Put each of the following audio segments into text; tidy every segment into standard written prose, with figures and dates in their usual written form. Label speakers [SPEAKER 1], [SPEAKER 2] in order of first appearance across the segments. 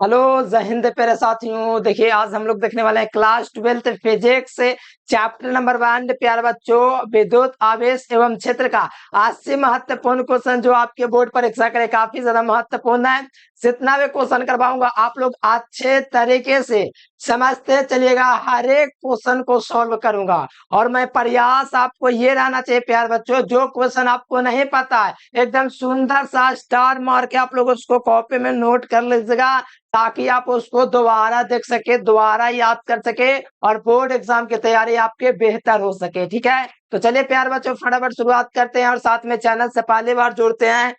[SPEAKER 1] Hello जय हिंद प्यारे साथियों। देखिए आज हम लोग देखने वाले हैं क्लास 12th फिजिक्स से चैप्टर नंबर 1 प्यारे बच्चों, विद्युत आवेश एवं क्षेत्र का 80 महत्वपूर्ण क्वेश्चन जो आपके बोर्ड परीक्षा के लिए काफी ज्यादा महत्वपूर्ण है। जितना भी क्वेश्चन करवाऊंगा आप लोग अच्छे तरीके से समझते चलिएगा, हर एक क्वेश्चन को सॉल्व करूंगा। और मैं प्रयास आपको ये रहना चाहिए प्यारे बच्चों, जो क्वेश्चन आपको नहीं पता है एकदम सुंदर सा स्टार मार के आप लोग उसको कॉपी में नोट कर लीजिएगा, ताकि आप उसको दोबारा देख सके, दोबारा याद कर सके और बोर्ड एग्जाम की तैयारी आपके बेहतर हो सके। ठीक है, तो चलिए प्यार बच्चों फटाफट शुरुआत करते हैं और साथ में चैनल से पहली बार जुड़ते हैं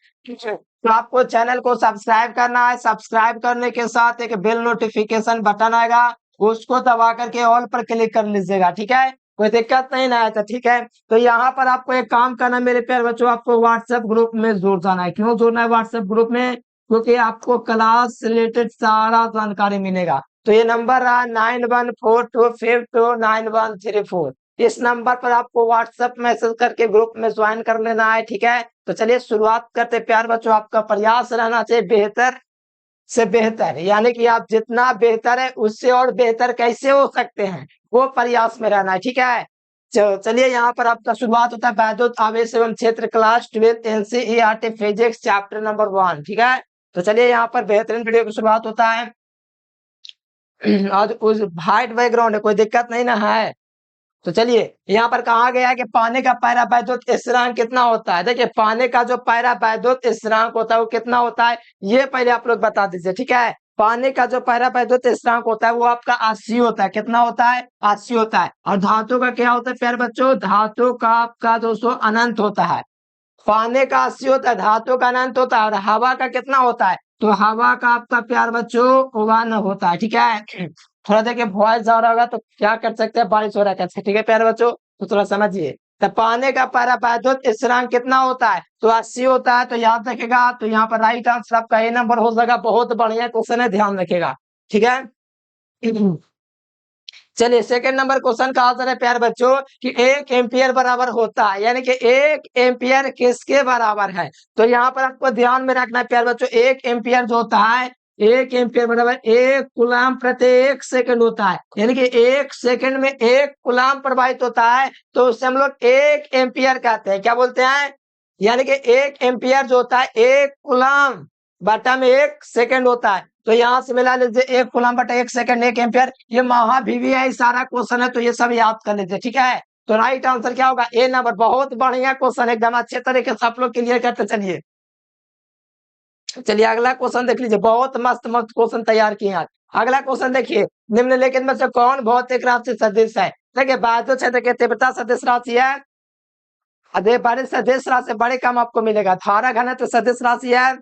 [SPEAKER 1] तो आपको चैनल को सब्सक्राइब करना है। सब्सक्राइब करने के साथ एक बेल नोटिफिकेशन बटन आएगा, उसको दबा करके ऑल पर क्लिक कर लीजिएगा। ठीक है, कोई दिक्कत नहीं ना है तो ठीक है। तो यहाँ पर आपको एक काम करना है मेरे प्यारे बच्चों, आपको व्हाट्सएप ग्रुप में जुड़ जाना है। क्यों जुड़ना है व्हाट्सएप ग्रुप में? क्योंकि आपको क्लास से रिलेटेड सारा जानकारी मिलेगा। तो ये नंबर रहा 9142529134। इस नंबर पर आपको व्हाट्सएप मैसेज करके ग्रुप में ज्वाइन कर लेना है। ठीक है, तो चलिए शुरुआत करते प्यार बच्चों। आपका प्रयास रहना चाहिए बेहतर से बेहतर, यानी कि आप जितना बेहतर है उससे और बेहतर कैसे हो सकते हैं वो प्रयास में रहना है। ठीक है, चलिए यहाँ पर आपका शुरुआत होता है विद्युत आवेश एवं क्षेत्र, class 12 NCERT physics chapter number 1। ठीक है, तो चलिए यहाँ पर बेहतरीन वीडियो की शुरुआत होता है। आज उस वाइट बैकग्राउंड है, कोई दिक्कत नहीं ना है। तो चलिए यहाँ पर कहा गया है कि पानी का परावैद्युत स्थिरांक कितना होता है। देखिए पानी का जो परावैद्युत स्थिरांक होता है वो कितना होता है, ये पहले आप लोग बता दीजिए। ठीक है, पानी का जो परावैद्युत स्थिरांक होता है वो आपका 80 होता है। कितना होता है? 80 होता है। और धातु का क्या होता है प्यारे बच्चों? धातु का आपका दोस्तों अनंत होता है। पानी का 80 होता है, धातु का अनंत होता है। और हवा का कितना होता है? तो हवा का आपका प्यार बच्चों 1 होता है। ठीक है, थोड़ा देखिए वॉइस जा रहा होगा तो क्या कर सकते हैं, बारिश हो रहा है कैसे। ठीक है प्यारे बच्चों, तो थोड़ा समझिए। तो पानी का परावैद्युत स्थिरांक कितना होता है? तो 80 होता है। तो याद रखेगा, तो यहाँ पर राइट आंसर आपका ए नंबर हो जाएगा। बहुत बढ़िया क्वेश्चन है, ध्यान रखेगा। ठीक है, चलिए सेकंड नंबर क्वेश्चन का आंसर है प्यारे बच्चों कि 1 एम्पियर बराबर होता है, यानी कि 1 एम्पियर किसके बराबर है। तो यहाँ पर आपको ध्यान में रखना है प्यारे बच्चों, 1 एम्पियर जो होता है, 1 एम्पियर बराबर 1 कूलम प्रति 1 सेकंड होता है। यानी कि 1 सेकंड में 1 कूलम प्रवाहित होता है, तो उससे हम लोग 1 एम्पियर कहते हैं। क्या बोलते हैं? यानी कि 1 एम्पियर जो होता है 1 कूलम बटा में 1 सेकंड होता है। तो यहाँ से मिला लीजिए 1 कूलम बटा 1 सेकंड 1 एम्पियर। ये महावीवीआई सारा क्वेश्चन है, तो ये सब याद कर लीजिए। ठीक है, तो राइट आंसर क्या होगा? ए नंबर। बहुत बढ़िया क्वेश्चन, एकदम अच्छे तरीके से आप लोग क्लियर करते चलिए। चलिए अगला क्वेश्चन देख लीजिए, बहुत मस्त मस्त क्वेश्चन तैयार किए हैं। अगला क्वेश्चन देखिए, निम्नलिखित में से कौन भौतिक राशि सदिश है? देखिए विद्युत क्षेत्र की तीव्रता सदिश राशि है। अरे बड़े सदिश राशि बड़े कम आपको मिलेगा। धारा घनत्व सदिश राशि है,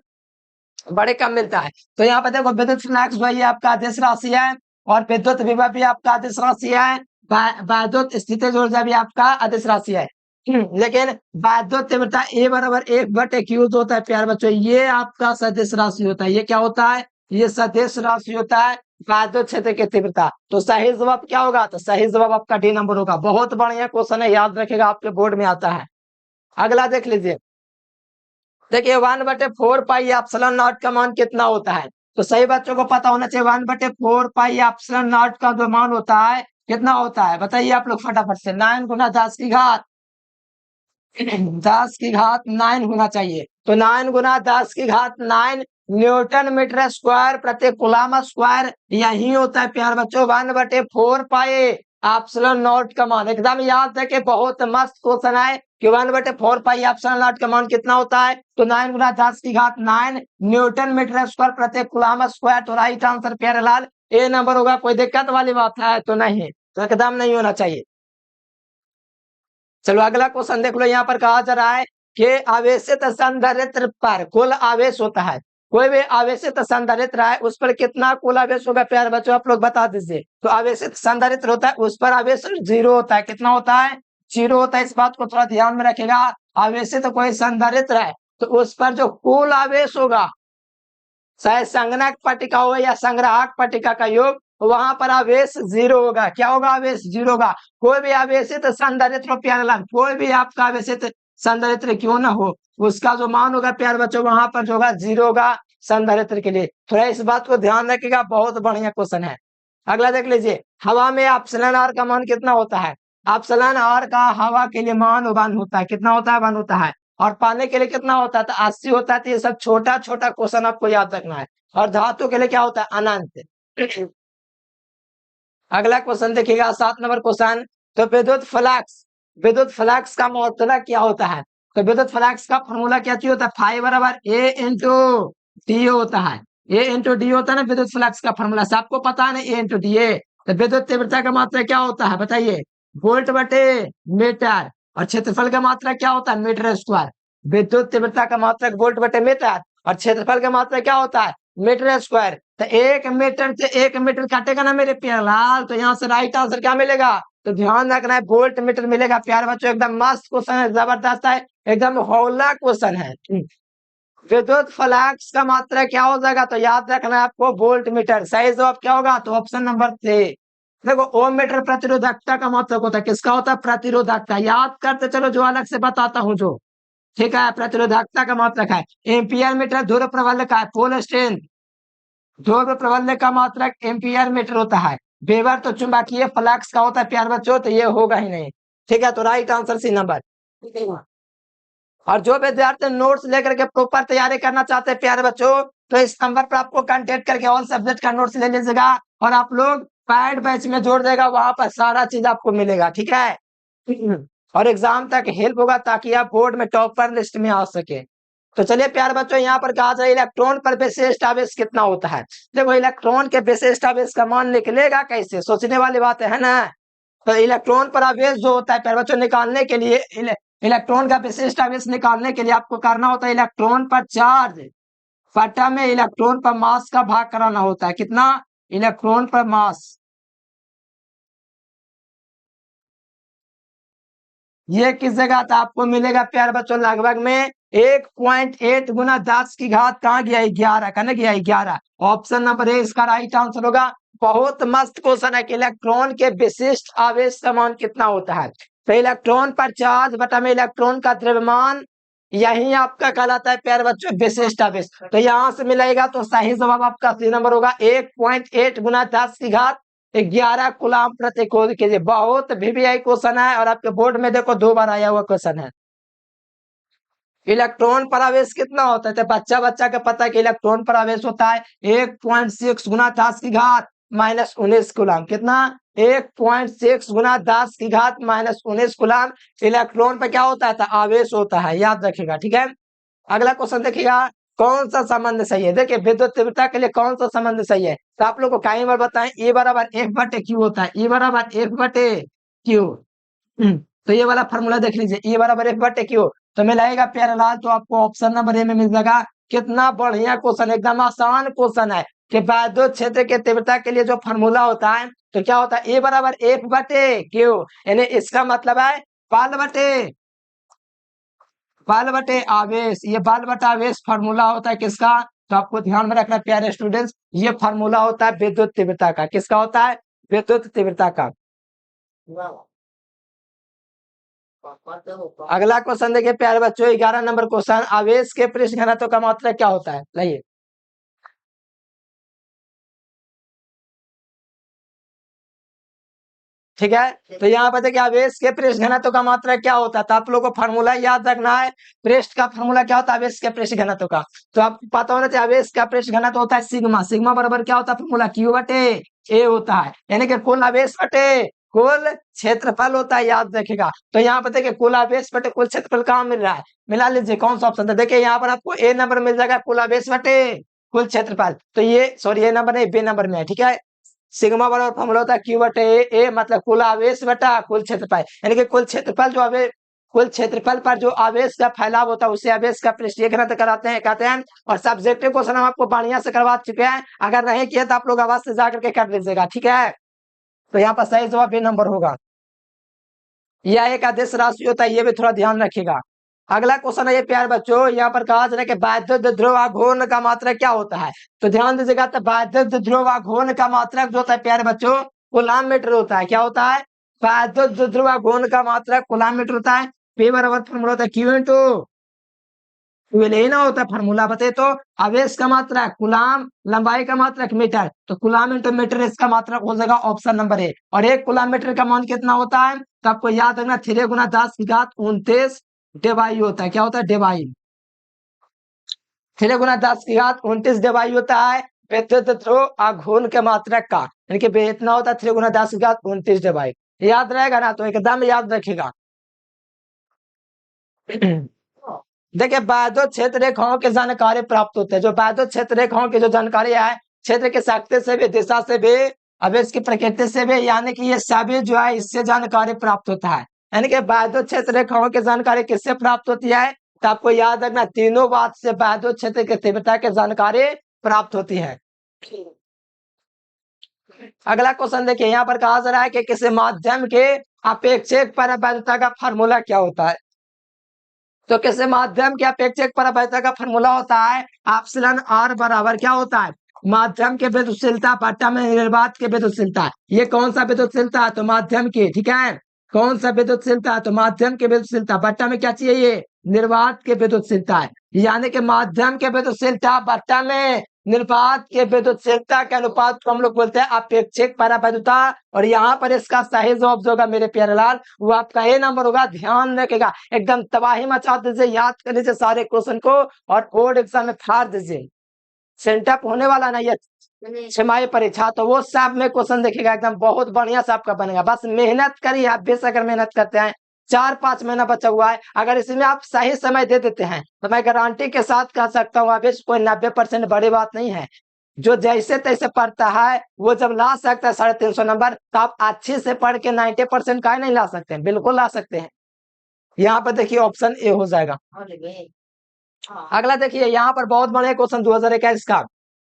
[SPEAKER 1] बड़े कम मिलता है। तो यहाँ पे देखो विद्युत फ्लक्स जो है आपका आदेश राशि है, और विद्युत विभव भी आपका आदेश राशि है। विद्युत स्थितिज ऊर्जा भी आपका आदेश राशि है। लेकिन विद्युत तीव्रता ए बराबर 1/q जो होता है प्यारे बच्चों, ये आपका सदिश राशि होता है। ये क्या होता है? ये सदिश राशि होता है विद्युत क्षेत्र की तीव्रता। तो सही जवाब क्या होगा? तो सही जवाब आपका डी नंबर होगा। बहुत बढ़िया क्वेश्चन है, याद रखेगा, आपके बोर्ड में आता है। अगला देख लीजिए, देखिए 1/4 पाई एप्सिलॉन नॉट का मान कितना होता है? तो सही बच्चों को पता होना चाहिए 1/4 पाई एप्सिलॉन नॉट का जो मान होता है कितना होता है, बताइए आप लोग फटाफट से। 9 गुना 10 की घात 10 की घात 9 होना चाहिए। तो 9 गुना 10 की घात 9 न्यूटन मीटर स्क्वायर प्रति कूलम स्क्वायर यही होता है प्यार बच्चों 1/4 पाई एप्सिलॉन नॉट का मान। एकदम याद है कि बहुत मस्त क्वेश्चन है कि 1/4 पाई एप्सिलॉन नॉट का मान कितना होता है? तो 9 गुना 10 की घात 9 न्यूटन मीटर स्क्वायर प्रति कूलम स्क्वायर। तो राइट आंसर प्यारे लाल ए नंबर होगा। कोई दिक्कत वाली बात है तो नहीं, तो एकदम नहीं होना चाहिए। चलो अगला क्वेश्चन देख लो, यहाँ पर कहा जा रहा है कि आवेशित संधारित्र पर कुल आवेश होता है। कोई भी आवेशित संधारित्र है उस पर कितना कुल आवेश होगा प्यारे बच्चों, आप लोग बता दीजिए। तो आवेशित संधारित्र होता है उस पर आवेश 0 होता है। कितना होता है? 0 होता है। इस बात को थोड़ा ध्यान में रखेगा। आवेशित कोई संधारित्र है तो उस पर जो कुल आवेश होगा, चाहे संगणक पट्टिका हो या संग्राहक पट्टिका का योग, वहां पर आवेश 0 होगा। क्या होगा? आवेश 0 होगा। कोई भी आवेशित संधारित्र प्यारे लाल, कोई भी आपका आवेशित संधारित्र क्यों ना हो, उसका जो मान होगा प्यारे बच्चों वहां पर जो होगा 0 होगा। संधारित्र के लिए। थोड़ा इस बात को ध्यान रखिएगा, बहुत बढ़िया क्वेश्चन है। अगला देख लीजिए, हवा में एप्सिलॉन आर का मान कितना होता है? एप्सिलॉन आर का हवा के लिए मान 1 होता है। कितना होता है? 1 होता है। और पानी के लिए कितना होता है? तो 80 होता है। तो ये सब छोटा छोटा क्वेश्चन आपको याद रखना है। और धातु के लिए क्या होता है? अनंत। अगला क्वेश्चन देखिएगा, 7 नंबर क्वेश्चन। तो विद्युत फ्लक्स का फॉर्मूला क्या होता है? तो विद्युत फ्लक्स का फॉर्मूला क्या चाहिए होता है? फाई बराबर ए इंटू डी होता है। ए इंटू डी होता है ना विद्युत फ्लक्स का फॉर्मूला, सबको पता है ना, ए इंटू डी ए। तो विद्युत तीव्रता का मात्रा क्या होता है बताइए? वोल्ट बटे मीटर। और क्षेत्रफल का मात्रा क्या होता है? Metre square. विद्युत तीव्रता का मात्रा वोल्ट बटे मीटर, और क्षेत्रफल का मात्रा क्या होता है? Metre square. तो 1 मीटर से 1 मीटर काटेगा ना मेरे प्यार लाल, तो यहाँ से राइट आंसर क्या मिलेगा? तो ध्यान रखना है, वोल्ट मीटर मिलेगा। प्यार बच्चों, एकदम मस्त क्वेश्चन है, जबरदस्त है, एकदम हौला क्वेश्चन है। विद्युत फ्लक्स का मात्रा क्या हो जाएगा? तो याद रखना है आपको, वोल्ट मीटर। सही जवाब क्या होगा? तो ऑप्शन नंबर 3। देखो, ओम मीटर प्रतिरोधकता का मात्रक होता है। किसका होता है? प्रतिरोधकता। याद करते चलो, जो अलग से बताता हूँ जो। ठीक है, प्रतिरोधकता का मात्रक है। एम्पियर मीटर ध्रुव प्रबल का है। पोल स्ट्रेंथ, ध्रुव प्रबल का मात्रक एम्पियर मीटर होता है। वेबर तो चुंबकीय फ्लक्स का होता है प्यार बच्चों, तो ये होगा ही नहीं। ठीक है, तो राइट आंसर सी नंबर। और जो विद्यार्थी नोट्स लेकर के प्रॉपर तैयारी करना चाहते हैं प्यारे बच्चों, तो इस नंबर पर आपको कांटेक्ट करके ऑल सब्जेक्ट का नोट्स ले लीजिएगा, और आप लोग पैड बैच में जोड़ देगा, वहां पर सारा चीज आपको मिलेगा। ठीक है, और एग्जाम तक हेल्प होगा, ताकि आप बोर्ड में टॉपर लिस्ट में आ सके। तो चलिए प्यारे बच्चों, यहाँ पर कहा जाए इलेक्ट्रॉन पर विशिष्ट आवेश कितना होता है। देखो, इलेक्ट्रॉन के विशिष्ट आवेश का मान निकलेगा कैसे, सोचने वाली बात है ना। तो इलेक्ट्रॉन पर आवेश जो होता है प्यारे बच्चों, निकालने के लिए इलेक्ट्रॉन का विशिष्ट आवेश निकालने के लिए आपको करना होता है इलेक्ट्रॉन पर चार्ज बटा में इलेक्ट्रॉन पर मास का भाग कराना होता है। कितना? इलेक्ट्रॉन पर मास। ये किस जगह था? आपको मिलेगा प्यारे बच्चों लगभग में 1.8 गुना 10 की घात कहाँ गया? 11 का ना गया 11। ऑप्शन नंबर ए इसका राइट आंसर होगा। बहुत मस्त क्वेश्चन है कि इलेक्ट्रॉन के विशिष्ट आवेश का मान कितना होता है। तो इलेक्ट्रॉन पर चार्ज बटा में इलेक्ट्रॉन का द्रव्यमान, यही आपका कहलाता है प्यारे बच्चों विशिष्ट आवेश। तो यहाँ से मिलेगा, तो सही जवाब आपका सी नंबर होगा। 1.8 गुना 10 की घात 11 कूलम प्रति कोल के लिए। बहुत वीवीआई क्वेश्चन है, और आपके बोर्ड में देखो 2 बार आया हुआ क्वेश्चन है। इलेक्ट्रॉन पर आवेश कितना होता है? तो बच्चा बच्चा का पता है कि इलेक्ट्रॉन पर आवेश होता है 1.6 गुना 10 की घात -19 कूलम। कितना? 1.6 गुना 10 की घात -19 कूलम इलेक्ट्रॉन पर क्या होता है? तो आवेश होता है, याद रखिएगा। ठीक है, अगला क्वेश्चन देखिएगा, कौन सा संबंध सही है? देखिए, विद्युत तीव्रता के लिए कौन सा संबंध सही है, तो आप लोग को कई बार बताएं, E बराबर F/Q होता है। E बराबर F/Q। तो ये वाला फॉर्मूला देख लीजिए, E बराबर F/Q। तो मिलाएगा प्यारे लाल, तो आपको ऑप्शन नंबर ए में मिल जाएगा। कितना बढ़िया क्वेश्चन, एकदम आसान क्वेश्चन है कि विद्युत क्षेत्र के तीव्रता के लिए जो फॉर्मूला होता है, तो क्या होता है? E बराबर F/Q, यानी इसका मतलब है बल बटे आवेश। ये बल बटा आवेश फार्मूला होता है किसका? तो आपको ध्यान में रखना प्यारे स्टूडेंट्स, ये फार्मूला होता है विद्युत तीव्रता का। किसका होता है? विद्युत तीव्रता का। अगला क्वेश्चन देखिए प्यारे बच्चों, 11 नंबर क्वेश्चन, आवेश के पृष्ठ घनत्व का मात्रक क्या होता है? लाइए, ठीक है, तो यहाँ पर देखिए आवेश के पृष्ठ घनत्व का मात्रक क्या होता है, तो आप लोगों को फार्मूला याद रखना है। पृष्ठ का फार्मूला क्या होता है? आवेश के पृष्ठ घनत्व का। तो आपको पता होना चाहिए, आवेश का पृष्ठ घनत्व होता है सिग्मा। सिग्मा बराबर क्या होता है? फार्मूला Q बटे A होता है, यानी कि कुल आवेश बटे कुल क्षेत्रफल होता है, याद रखेगा। तो यहाँ पर देखिए, कुल आवेश बटे कुल क्षेत्रफल कहाँ मिल रहा है? मिला लीजिए, कौन सा ऑप्शन था? देखिए, यहाँ पर आपको A नंबर मिल जाएगा, कुल आवेश बटे कुल क्षेत्रफल। तो ये सॉरी, A नंबर नहीं, B नंबर में है। ठीक है, सिग्मा बराबर फॉर्मूला होता है Q बटे A, मतलब कुल आवेश बटा कुल क्षेत्रफल, यानी कि कुल क्षेत्रफल जो आवेश, कुल क्षेत्रफल पर जो आवेश का फैलाव होता है, उसे आवेश का पृष्ठीय घनत्व कराते हैं, कहते हैं। और सब्जेक्टिव क्वेश्चन हम आपको बढ़िया से करवा चुके हैं, अगर नहीं किया तो आप लोग आवाज से जाकर के कर लीजिएगा। ठीक है, तो यहाँ पर सही जवाब B नंबर होगा। यह एक अदिश राशि होता है, ये भी थोड़ा ध्यान रखिएगा। अगला क्वेश्चन है ये प्यारे बच्चों, यहाँ पर कहा जा रहा है कि वैद्युत ध्रुव आघूर्ण का मात्रक क्या होता है? तो ध्यान दीजिएगा, तो वैद्युत ध्रुव आघूर्ण का मात्रक जो होता है प्यारे बच्चों, कूलम मीटर होता है। क्या होता है? वैद्युत ध्रुव आघूर्ण का मात्रक कूलम मीटर होता है। P बराबर फॉर्मूला होता है Q इंटू ट्वेल्व ही ना होता फार्मूला बताए तो। आवेश का मात्रक कूलाम, लंबाई का मात्रक मीटर, तो कूलाम इंटू मीटर इसका मात्रक हो जाएगा ऑप्शन नंबर ए। और 1 कूलाम मीटर का मान कितना होता है, तो आपको याद रखना 3 गुना 10 की घात 29 डिवाई होता है। क्या होता है, डिवाई। 3 गुना 10 की घात 29 डिवाई होता है विद्युत ध्रुव आघूर्ण के मात्रक का, यानी कि इतना होता है 3 गुना 10 की घात 29 डिवाई। याद रहेगा ना, तो एकदम याद रखेगा। देखिए बायदो क्षेत्र रेखाओं की जानकारी प्राप्त होते हैं। जो बायदो क्षेत्र रेखाओं की जो जानकारी है, क्षेत्र के शक्ति से भी, दिशा से भी, अब इसकी प्रकृति से भी, यानी कि ये सभी जो है इससे जानकारी प्राप्त होता है। यानी कि बायदो क्षेत्र रेखाओं की जानकारी किससे प्राप्त होती है, तो आपको याद रखना तीनों बात से बायदो क्षेत्र की तीव्रता की जानकारी प्राप्त होती है। अगला क्वेश्चन देखिए, यहाँ पर कहा जा रहा है कि किसी माध्यम के अपेक्षिक परावैद्युता का फार्मूला क्या होता है। तो किसी माध्यम के अपेक्षिक परावैद्युता का फार्मूला होता है एप्सिलॉन आर बराबर क्या होता है, माध्यम के विद्युतशीलता बटा में निर्वात की विद्युतशीलता। ये कौन सा विद्युतशीलता है, तो माध्यम की, ठीक है। कौन सा विद्युतशीलता है, तो माध्यम की विद्युतशीलता बटा में क्या चाहिए, ये निर्वात की विद्युतशीलता है। यानी कि माध्यम के विद्युतशीलता बटा में निर्वात के विद्युतशीलता के अनुपात को हम लोग बोलते हैं अपेक्षिक परावैद्युता। और यहाँ पर इसका सही जवाब जो होगा मेरे प्यारे लाल, वो आपका ए नंबर होगा। ध्यान रखेगा, एकदम तबाही मचा दीजिए, याद कर लीजिए सारे क्वेश्चन को और बोर्ड एग्जाम में फाड़ दीजिए। सेंटअप होने वाला नहीं है छमाही परीक्षा, तो वो सब में क्वेश्चन देखिएगा, एकदम बहुत बढ़िया से आपका बनेगा। बस मेहनत करिए, आप बेशक अगर मेहनत करते हैं, 4-5 महीना बचा हुआ है, अगर इसमें आप सही समय दे देते हैं तो मैं गारंटी के साथ कह सकता हूँ अभी कोई 90% बड़ी बात नहीं है। जो जैसे तैसे पढ़ता है वो जब ला सकता है 350 नंबर, तो आप अच्छे से पढ़ के 90% का नहीं ला सकते हैं, बिल्कुल ला सकते हैं। यहाँ पर देखिए ऑप्शन ए हो जाएगा। अगला देखिए, यहाँ पर बहुत बड़े क्वेश्चन 2021 का।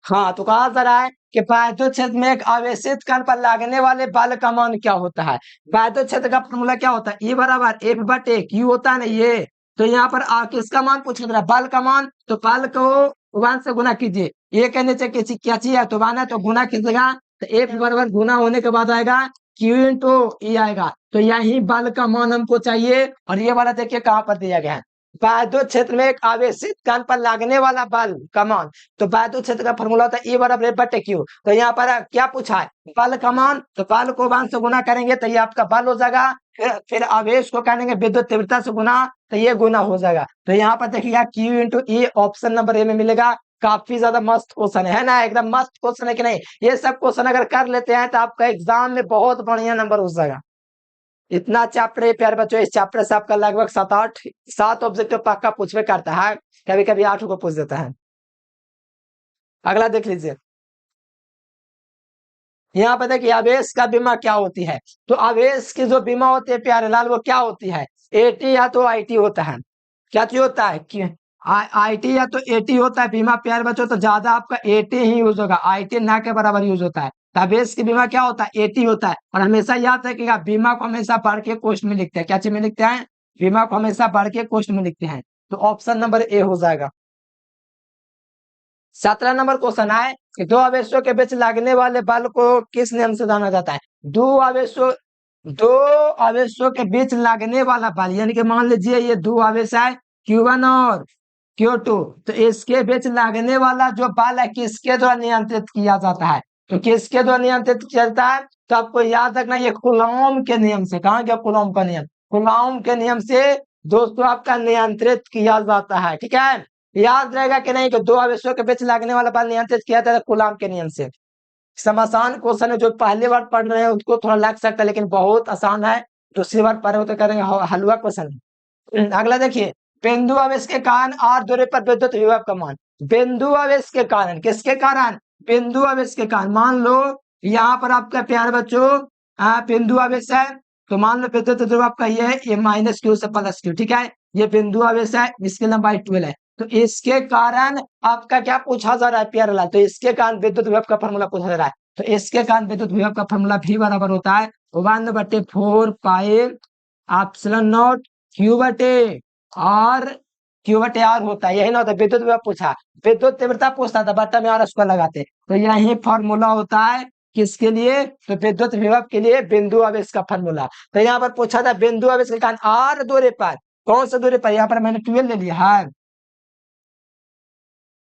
[SPEAKER 1] हाँ, तो कहा जा रहा है कि विद्युत क्षेत्र में एक आवेशित कण पर लगने वाले बल का मान क्या होता है। विद्युत क्षेत्र का फॉर्मूला क्या होता है, E बराबर F बटे Q होता है ना ये। तो यहाँ पर किसका मान पूछा जा रहा है, बल का मान। तो बल को 1 से गुना कीजिए, ये कहने से क्या चाहिए, तो 1 है तो गुना कीजिएगा, तो F बराबर गुना होने के बाद आएगा Q इंटू E आएगा। तो यही बल का मान हमको चाहिए। और ये वाला देखिए कहाँ पर दिया गया है, विद्युत क्षेत्र में एक आवेशित कण पर लगने वाला बल का मान। तो विद्युत क्षेत्र का फॉर्मूला होता है E बराबर बटे Q। तो यहाँ पर क्या पूछा है, बल का मान, तो बल को 1 से गुना करेंगे तो ये आपका बल हो जाएगा। फिर आवेश को करेंगे विद्युत तीव्रता से गुना, तो ये गुना हो जाएगा। तो यहाँ पर देखिएगा Q into E option number ए में मिलेगा। काफी ज्यादा मस्त क्वेश्चन है ना, एकदम मस्त क्वेश्चन है कि नहीं। ये सब क्वेश्चन अगर कर लेते हैं तो आपका एग्जाम में बहुत बढ़िया नंबर हो जाएगा। इतना चैप्टर है प्यारे बच्चों, इस चैप्टर से आपका लगभग 7 ऑब्जेक्टिव पक्का पूछवे करता है, कभी कभी 8 को पूछ देता है। अगला देख लीजिए, यहाँ पे देखिए आवेश का बीमा क्या होती है। तो आवेश की जो बीमा होती है प्यारे लाल, वो क्या होती है, एटी या तो आईटी होता है। क्या चीज होता है, आईटी या तो एटी होता है बीमा प्यारे बच्चों। तो ज्यादा आपका एटी ही यूज होगा, आईटी ना के बराबर यूज होता है। तो आवेश की बीमा क्या होता है, एटी होता है। और हमेशा याद रखिएगा, बीमा को हमेशा पढ़ के क्वेश्चन में लिखते हैं। क्या चीज में लिखते हैं, बीमा को हमेशा पढ़ के क्वेश्चन में लिखते हैं। तो ऑप्शन नंबर ए हो जाएगा। 17 नंबर क्वेश्चन है कि दो आवेशों के बीच लगने वाले बल को किस नियम से जाना जाता है। दो आवेशों के बीच लगने वाला बल, यानी कि मान लीजिए ये दो आवेश है Q1 और Q2, तो इसके बीच लगने वाला जो बल है किसके द्वारा नियंत्रित किया जाता है। तो किसके द्वारा नियंत्रित किया जाता है, तो आपको याद रखना ये कूलॉम के नियम से। कहा गया कूलॉम का नियम, कूलॉम के नियम से दोस्तों आपका नियंत्रित किया जाता है, ठीक है। याद रहेगा कि नहीं कि दो आवेशों के बीच लगने वाला बल नियंत्रित किया जाता है कूलॉम के नियम से। समासान क्वेश्चन है, जो पहली बार पढ़ रहे हैं उसको थोड़ा लग सकता है, लेकिन बहुत आसान है। दूसरी बार पढ़े हो तो करेंगे हलवा क्वेश्चन। अगला देखिए, बिंदु आवेश के कारण r दूरी पर विद्युत विभव का मान। बिंदु आवेश के कारण, किसके कारण, बिंदु आवेश के कारण। मान लो यहाँ पर आपका प्यारे बच्चों बिंदु आवेश है, तो मान लो विद्युत ध्रुव आपका ये है, ये -Q से +Q, ठीक है। ये बिंदु आवेश है, इसकी लंबाई 12 है। तो इसके कारण आपका क्या पूछा जा रहा है प्यारे लाल, तो इसके कारण विद्युत विभव का फॉर्मूला पूछा जा रहा है। तो इसके कारण विद्युत विभव का फॉर्मूला भी बराबर होता है 1/4 पाई एप्सिलॉन नॉट Q बटे R, Q बटे R होता है। यही ना होता, विद्युत विभव पूछा, विद्युत तीव्रता पूछता था, बट्टा में R उसको लगाते। तो यही फॉर्मूला होता है किसके लिए, तो विद्युत विभव के लिए बिंदु आवेश का फॉर्मूला। तो यहाँ पर पूछा था बिंदु आवेश के कारण R दूरी पर, कौन सा दूरी पर, यहाँ पर मैंने 12 ले लिया है।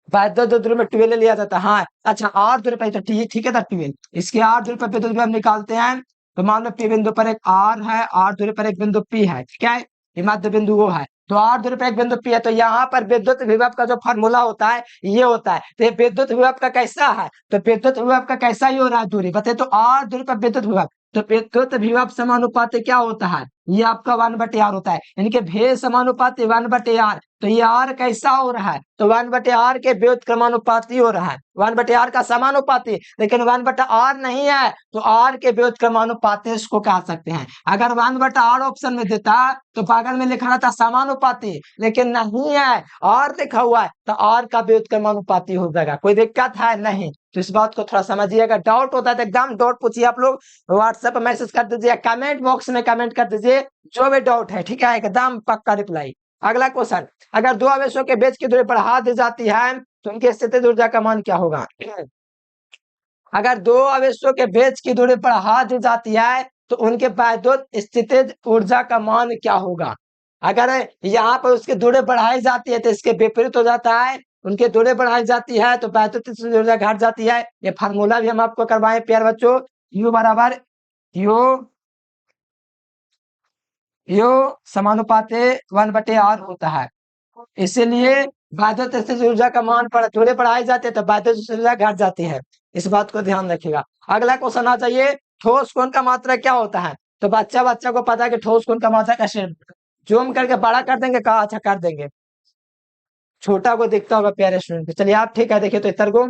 [SPEAKER 1] वैद्युत ध्रुव में 12 लिया जाता है। हाँ अच्छा, आर ध्रुव पर तो ठीक है था 12, इसके आर ध्रुव पर विद्युत विभव निकालते हैं। तो मान लो पी बिंदु पर एक आर है, आर ध्रुव पर एक बिंदु पी है, ठीक है, ये मध्य बिंदु वो है। तो आर ध्रुव पर एक बिंदु पी है, तो यहाँ पर विद्युत विभव का जो फॉर्मूला होता है ये होता है। तो ये विद्युत विभव का कैसा है, तो विद्युत विभव का कैसा ही हो रहा है दूरी बताइए। तो आर ध्रुव पर विद्युत विभव, तो विद्युत विभव समानुपाती क्या होता है, ये आपका 1/r होता है, यानी कि भेद समानुपाती 1/r। तो ये आर कैसा हो रहा है, तो 1/r के व्युत्क्रमानुपाती हो रहा है, 1/r का समानुपाती, लेकिन 1/r नहीं है तो आर के व्युत्क्रमानुपाती इसको कह सकते हैं। अगर 1/r ऑप्शन में देता तो बगल में लिखा रहता समानुपाती, लेकिन नहीं है, आर लिखा हुआ है, तो आर का व्युत्क्रमानुपाती हो जाएगा। कोई दिक्कत है नहीं, तो इस बात को थोड़ा समझिएगा। डाउट होता है तो एकदम डाउट पूछिए, आप लोग व्हाट्सएप पर मैसेज कर दीजिए, कमेंट बॉक्स में कमेंट कर दीजिए जो भी डाउट है, ठीक है, एकदम पक्का रिप्लाई। अगला क्वेश्चन, अगर दो आवेशों के बीच की दूरी बढ़ा दी जाती है तो उनकी स्थितिज ऊर्जा का मान क्या होगा। अगर दो आवेशों के बीच की दूरी बढ़ा दी जाती है तो उनके वैद्युत स्थितिज ऊर्जा का मान क्या होगा। अगर यहाँ पर उसकी दूरी बढ़ाई जाती है तो इसके विपरीत हो जाता है, उनकी दूरी बढ़ाई जाती है तो वैद्युत स्थितिज ऊर्जा घट जाती है। ये फार्मूला भी हम आपको करवाए प्यार बच्चों, यू बराबर यो समानुपाते 1/r होता है। इसीलिए वैद्युत स्थितिज ऊर्जा का मान पर थोड़े बढ़ाए जाते हैं तो वैद्युत स्थितिज ऊर्जा घट जाती है, इस बात को ध्यान रखिएगा। अगला क्वेश्चन आ जाइए, ठोस कोण का मात्रा क्या होता है। तो बच्चा को पता है कि ठोस कोण का मात्रा कैसे, जूम करके बड़ा कर देंगे, कहा अच्छा कर देंगे, छोटा को दिखता होगा प्यारे स्टूडेंट को। चलिए आप ठीक है, देखिए तो इतर को,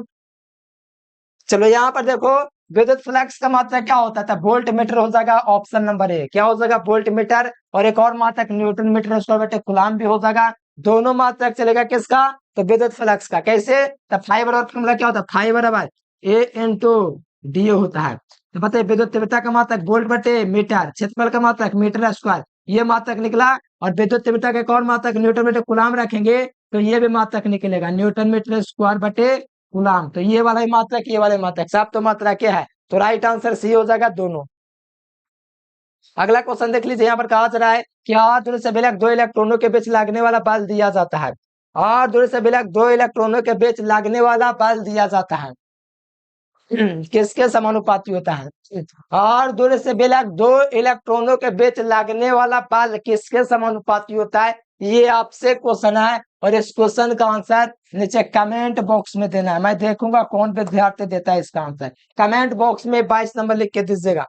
[SPEAKER 1] चलो यहाँ पर देखो, विद्युत फ्लक्स का मात्रा क्या होता था, वोल्ट मीटर हो जाएगा, ऑप्शन नंबर ए क्या हो जाएगा, वोल्ट मीटर। और एक और मात्रक न्यूटन मीटर, उसका बेटे कूलाम भी हो जाएगा। दोनों मात्रक चलेगा किसका, तो विद्युत फ्लक्स का। कैसे, तो फाई बराबर फॉर्मूला क्या होता है, फाई बराबर ए इंटू डी होता है। तो बताइए विद्युत तीव्रता का मात्रक वोल्ट बटे मीटर, क्षेत्रफल का मात्रक मीटर स्क्वायर, ये मात्रक निकला। और विद्युत तीव्रता का एक और मात्रक न्यूटन मीटर कूलाम रखेंगे तो ये भी मात्रक निकलेगा, न्यूटन मीटर स्क्वायर बटे कूलाम। तो ये वाला ही मात्रक, ये वाले मात्रक, सब तो मात्रा क्या है, तो राइट आंसर सी हो जाएगा दोनों। अगला क्वेश्चन देख लीजिए, यहाँ पर कहा जा रहा है कि आर दूरी से विलक दो इलेक्ट्रॉनों के बीच लगने वाला बल दिया जाता है। आर दूरी से विलक दो इलेक्ट्रॉनों के बीच लगने वाला बल दिया जाता है, किसके समानुपाती होता है। आर दूरी से विलक दो इलेक्ट्रॉनों के बीच लगने वाला बल किसके समानुपाती होता है, ये आपसे क्वेश्चन है। और इस क्वेश्चन का आंसर नीचे कमेंट बॉक्स में देना है, मैं देखूंगा कौन विद्यार्थी देता है इसका आंसर। कमेंट बॉक्स में 22 नंबर लिख के दीजिएगा।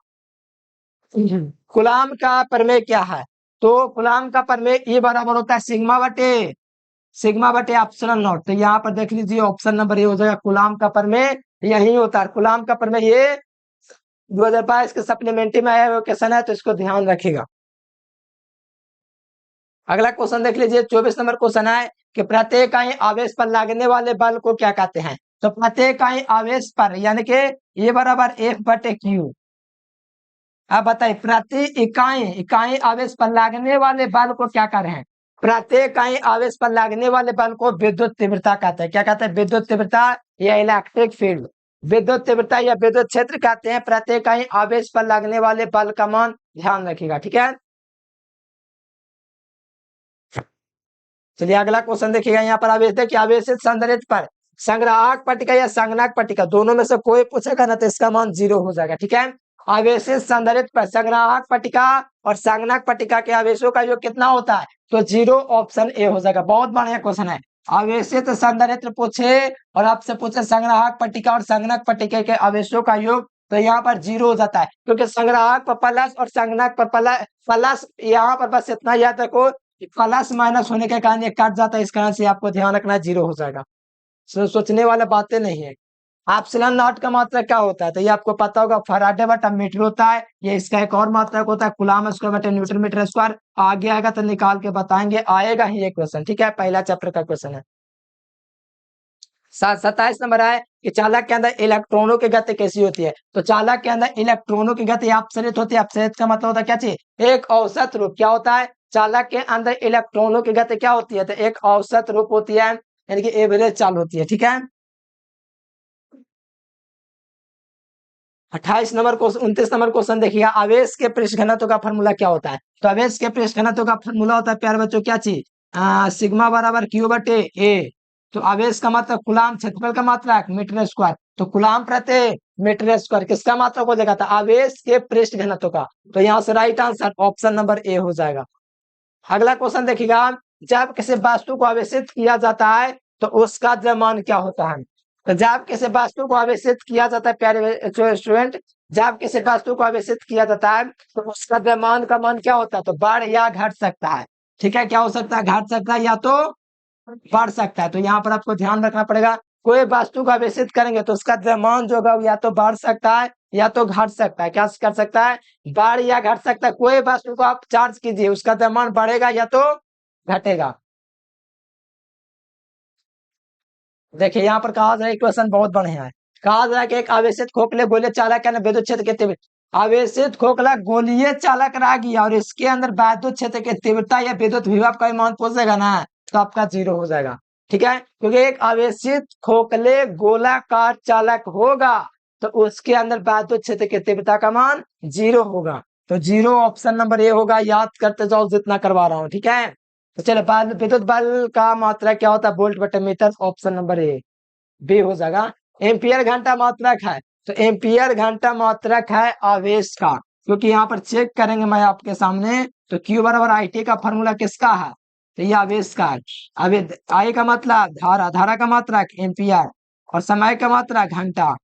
[SPEAKER 1] कूलाम का प्रमेय क्या है, तो कूलाम का प्रमेय ये बराबर होता है सिग्मा बटे एप्सिलॉन नॉट। तो यहाँ पर देख लीजिए ऑप्शन नंबर ए हो जाएगा, कूलाम का प्रमेय यही होता है। कूलाम का प्रमेय ये 2022 के सप्लीमेंट्री में आया हुआ क्वेश्चन है, तो इसको ध्यान रखिएगा। अगला क्वेश्चन देख लीजिए, 24 नंबर क्वेश्चन है कि प्रत्येक इकाई आवेश पर लगने वाले बल को क्या कहते हैं। तो प्रत्येक इकाई आवेश पर, यानी कि ये बराबर F बटे Q। अब बताइए प्रति इकाई आवेश पर लगने वाले बल को क्या कर रहे हैं, प्रत्येक इकाई आवेश पर लगने वाले बल को विद्युत तीव्रता कहते हैं। क्या कहते हैं, विद्युत तीव्रता या इलेक्ट्रिक फील्ड, विद्युत तीव्रता या विद्युत क्षेत्र कहते हैं प्रत्येक इकाई आवेश पर लगने वाले बल का मान, ध्यान रखिएगा, ठीक है। चलिए अगला क्वेश्चन देखिएगा, यहाँ पर आवेश देखिए, आवेशित संधारित्र पर संग्राहक पट्टिका या संगणक पट्टिका दोनों में से कोई पूछेगा ना तो इसका मान 0 हो जाएगा, ठीक है। आवेशित संधारित्र पर संग्राहक पट्टिका और संगणक पट्टिका के आवेशों का योग कितना होता है, तो 0, ऑप्शन ए हो जाएगा। बहुत बढ़िया क्वेश्चन है, आवेशित संधारित्र पूछे और आपसे पूछे संग्राहक पट्टिका और संगणक पट्टिका के आवेशों का योग, तो यहाँ पर 0 हो जाता है, क्योंकि संग्राहक पर प्लस और संगणक पर प्लस, यहाँ पर बस इतना याद रखो प्लस माइनस होने के कारण ये कट जाता है, इस कारण से आपको ध्यान रखना 0 हो जाएगा। सोचने वाला बातें नहीं है। एप्सिलॉन नॉट का मात्रक क्या होता है, तो ये आपको पता होगा, फैराडे बटा मीटर होता है। ये इसका एक और मात्रक होता है, कूलाम स्क्वायर बटे न्यूटन मीटर स्क्वायर। आगे आएगा तो निकाल के बताएंगे, आएगा ही ये क्वेश्चन, ठीक है, पहला चैप्टर का क्वेश्चन है। 27 नंबर है कि चालक के अंदर इलेक्ट्रॉनों की गति कैसी होती है। तो चालक के अंदर इलेक्ट्रॉनों की गति अपसरित होती है। अपसरित का मतलब होता है क्या चीज, एक औसत रूप। क्या होता है, चालक के अंदर इलेक्ट्रॉनों की गति क्या होती है, तो एक औसत रूप होती है, यानी कि एवरेज चाल होती है, ठीक है। 28 नंबर क्वेश्चन, 29 नंबर क्वेश्चन देखिएगा, आवेश के पृष्ठ घनत्व का फॉर्मूला क्या होता है। तो आवेश के पृष्ठ घनत्व का फॉर्मूला होता है प्यारे बच्चों क्या चीज, सिग्मा बराबर क्यू बटे ए। तो आवेश का मात्रक कूलाम, क्षेत्रफल का मात्रक मीटर स्क्वायर, तो कूलाम प्रति मीटर स्क्वायर किसका मात्रक हो जाएगा? आवेश के पृष्ठ घनत्व का। तो यहाँ से राइट आंसर ऑप्शन नंबर ए हो जाएगा। अगला क्वेश्चन देखिएगा, जब किसी वस्तु को आवेशित किया जाता है तो उसका द्रव्यमान क्या होता है? तो जब किसी वस्तु को आवेशित किया जाता है प्यारे स्टूडेंट, जब किसी वस्तु को आवेशित किया जाता है तो उसका द्रव्यमान का मान क्या होता है? तो बढ़ या घट सकता है। ठीक है, क्या हो सकता है? घट सकता है या तो बढ़ सकता है। तो यहाँ पर आपको ध्यान रखना पड़ेगा, कोई वस्तु को आवेशित करेंगे तो उसका द्रव्यमान जो होगा या तो बढ़ सकता है या तो घट सकता है। क्या कर सकता है? बढ़ या घट सकता है। कोई वस्तु को आप चार्ज कीजिए, उसका द्रव्यमान बढ़ेगा या तो घटेगा। देखिए यहाँ पर कहा जाए, क्वेश्चन बहुत बढ़िया है। कहा जाए कि एक आवेशित खोखले गोलीय चालक है विद्युत क्षेत्र के तीव्र आवेशित खोखला गोलीय चालक रह गया और इसके अंदर विद्युत क्षेत्र की तीव्रता या विद्युत विभव का मान पूछेगा ना, तो आपका 0 हो जाएगा। ठीक है, क्योंकि एक आवेशित खोखले गोलाकार चालक होगा तो उसके अंदर विद्युत क्षेत्र की तीव्रता का मान 0 होगा। तो 0 ऑप्शन नंबर ए होगा। याद करते जाओ जितना करवा रहा हूँ। ठीक है, तो चलो विद्युत बल का मात्रा क्या होता है? वोल्ट बटे metre, option number A B हो जाएगा। एम्पियर घंटा मात्रक है, तो एम्पियर घंटा मात्रक है आवेश का, क्योंकि यहाँ पर चेक करेंगे मैं आपके सामने, तो Q बराबर IT का फॉर्मूला किसका है? तो ये आवेश का है। अब आई का मतलब धारा, धारा का मात्रक एम्पियर, और समय का मात्रक घंटा,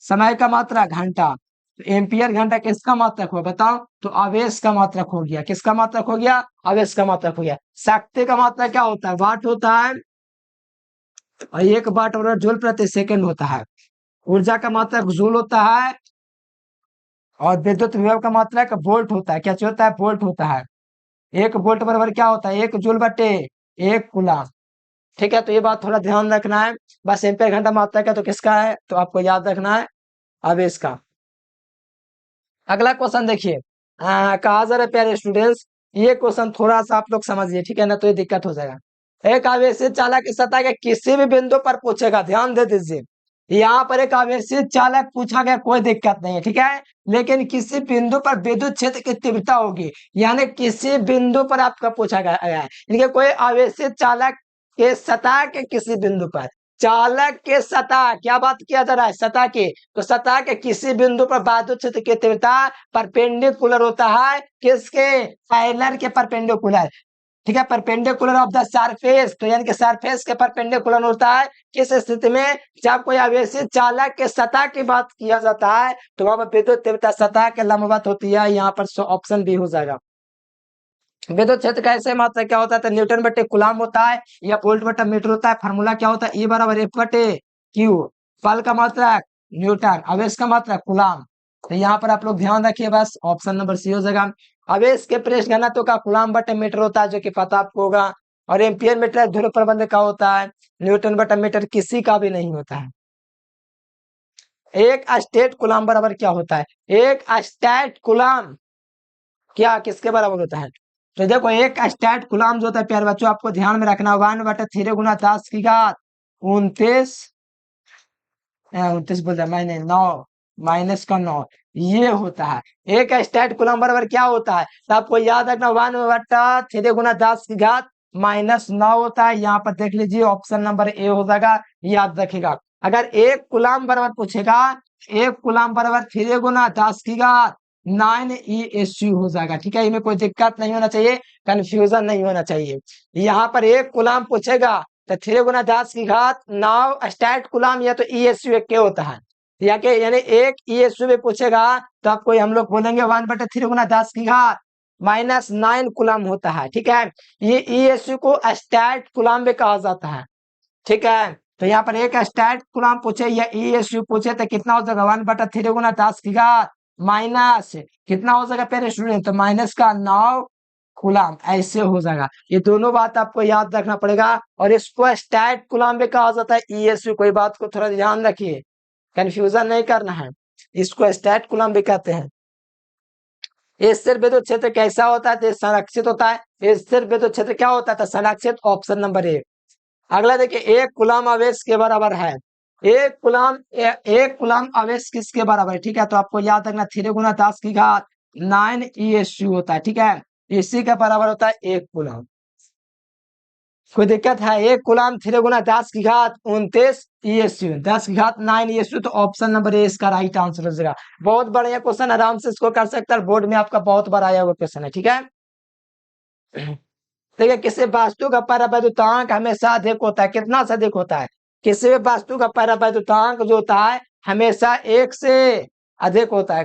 [SPEAKER 1] समय का मात्रक घंटा। तो एम्पियर घंटा किसका मात्रक हुआ बताओ? तो आवेश का मात्रक हो गया। किसका मात्रक हो गया? आवेश का मात्रक हो गया। शक्ति का मात्रक क्या होता है? वाट होता है, और 1 वाट और जूल प्रति सेकंड होता है। ऊर्जा का मात्रक जूल होता है, और विद्युत विभव का मात्रक वोल्ट होता है। क्या होता है? वोल्ट होता है। 1 वोल्ट बराबर क्या होता है? 1 जूल बटे 1 कूलम। ठीक है, तो ये बात थोड़ा ध्यान रखना है। बस एम्पियर घंटा मात्रक है तो किसका है? तो आपको याद रखना है आवेश का। अगला क्वेश्चन देखिए, कहा जा रहा है प्यारे स्टूडेंट्स, ये क्वेश्चन थोड़ा सा आप लोग समझिए, ठीक है ना, तो ये दिक्कत हो जाएगा। एक आवेशित चालक इस सतह के किसी भी बिंदु पर पूछेगा, ध्यान दे दीजिए। यहाँ पर एक आवेशित चालक पूछा गया, कोई दिक्कत नहीं है। ठीक है, लेकिन किसी बिंदु पर विद्युत क्षेत्र की तीव्रता होगी, यानी किसी बिंदु पर आपका पूछा गया है, यानी कोई आवेशित चालक के सतह के किसी बिंदु पर, चालक के सतह, क्या बात किया जा रहा है? सतह की। तो सतह के किसी बिंदु पर विद्युत क्षेत्र की तीव्रता परपेंडिकुलर होता है किसके? पैरेलल के परपेंडिकुलर। ठीक है, परपेंडिकुलर ऑफ द सरफेस, तो यानी कि सरफेस के परपेंडिकुलर होता है। किस स्थिति में? जब कोई आवेशित चालक के सतह की बात किया जाता है तो वहां पर विद्युत तीव्रता सतह के लंबवत होती है। यहाँ पर ऑप्शन बी हो जाएगा। विद्युत क्षेत्र का ऐसे मात्रा क्या होता है? तो न्यूटन बटे कूलाम होता है या वोल्ट बटे मीटर होता है। फार्मूला क्या होता है? E बराबर F बटे Q। बल का मात्रा न्यूटन, आवेश का मात्रा कूलाम। तो यहाँ पर आप लोग ध्यान रखिए, बस ऑप्शन नंबर सी हो जाएगा। आवेश के पृष्ठ घनत्व का कूलाम बटे मीटर होता है, जो कि पता आपको होगा। और एम्पियर मीटर ध्रुव प्रबंध का होता है, न्यूटन बटा मीटर किसी का भी नहीं होता है। एक स्टेट कूलाम बराबर क्या होता है? एक स्टेट कूलाम क्या किसके बराबर होता है? तो देखो, एक स्टेट कूलाम जो होता है प्यारे बच्चों, आपको ध्यान में रखना, 1/3 गुना 10 की घात 29, 29 बोल रहा मैंने, 9 माइनस का 9, ये होता है। एक स्टेट कूलम बराबर क्या होता है? तो आपको याद रखना, 1/3 गुना 10 की घात -9 होता है। यहाँ पर देख लीजिए, ऑप्शन नंबर ए हो जाएगा। याद रखिएगा, अगर एक कूलम बराबर पूछेगा, एक कूलम बराबर 3 गुना 10 की घात 9 ESU हो जाएगा। ठीक है, इनमें कोई दिक्कत नहीं होना चाहिए, कंफ्यूजन नहीं होना चाहिए। यहाँ पर एक कूलम पूछेगा तो 3 गुना 10 की घात 9 स्टैट कूलम, या तो ESU एक के होता है, या के यानी एक ESU में पूछेगा तो आपको हम लोग बोलेंगे 1/3 गुना 10 की घात -9 कूलम होता है। ठीक है, ये ESU को स्टैट कूलम भी कहा जाता है। ठीक है, तो यहाँ पर एक स्टैट कूलम पूछे या ESU पूछे तो कितना हो जाएगा? 1/3 गुना 10 की घात माइनस कितना हो जाएगा पेरे स्टूडेंट? तो माइनस का 9 कूलम, ऐसे हो जाएगा। ये दोनों बात आपको याद रखना पड़ेगा, और इसको स्टैट कूलम भी कहा जाता है, ESU। कोई बात को थोड़ा ध्यान रखिए, कंफ्यूजन नहीं करना है, इसको स्टैट कूलम भी कहते हैं। स्थिर विद्युत क्षेत्र कैसा होता है? तो संरक्षित होता है। स्थिर विद्युत क्षेत्र क्या होता है? तो संरक्षित, ऑप्शन नंबर ए। अगला देखिए, एक कूलम आवेश के बराबर है, एक कूलम आवेश किसके बराबर है? ठीक है, तो आपको याद रखना 3 गुना 10 की घात 9 ESU होता है। ठीक है, इसी के बराबर होता है एक कूलम। कोई दिक्कत है? 1 कूलम 3 × 10⁻29 ESU, 10⁻9 ESU। तो ऑप्शन नंबर ए इसका राइट आंसर हो जाएगा। बहुत बढ़िया क्वेश्चन, आराम से इसको कर सकता है, बोर्ड में आपका बहुत बार आया हुआ क्वेश्चन है, ठीक है। देखिए, किसी वस्तु का परावैद्युतांक हमेशा अधिक होता है। कितना से अधिक होता है? किसी भी वस्तु का परावैद्युतांक जो होता है हमेशा 1 से अधिक होता है।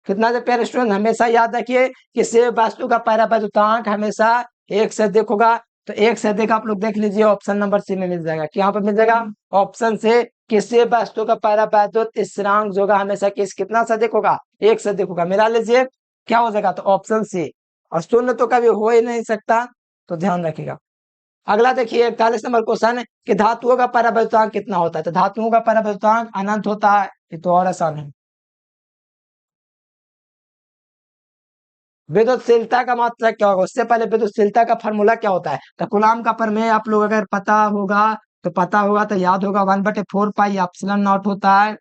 [SPEAKER 1] कितना से प्यारे स्टूडेंट, हमेशा याद रखिए, किसी भी वस्तु का परावैद्युतांक हमेशा 1 से अधिक होगा। तो 1 से अधिक आप लोग देख लीजिए, ऑप्शन नंबर सी में मिल जाएगा। यहाँ पर मिल जाएगा ऑप्शन से, किसी वस्तु का परावैद्युत स्थिरांक जो होगा हमेशा कितना से अधिक होगा? 1 से अधिक होगा। मिला लीजिए, क्या हो जाएगा? तो ऑप्शन सी। और शून्य तो कभी हो ही नहीं सकता, तो ध्यान रखिएगा। अगला देखिए 41 नंबर क्वेश्चन कि धातुओं का परावैद्युतांक कितना होता है? तो धातुओं का परावैद्युतांक अनंत होता है। ये तो और आसान है। विद्युतशीलता का मात्रक क्या होगा? उससे पहले विद्युतशीलता का फॉर्मूला क्या होता है? तो कूलम का प्रमेय आप लोग अगर पता होगा तो याद होगा, 1/4 पाई एप्सिलॉन नॉट होता है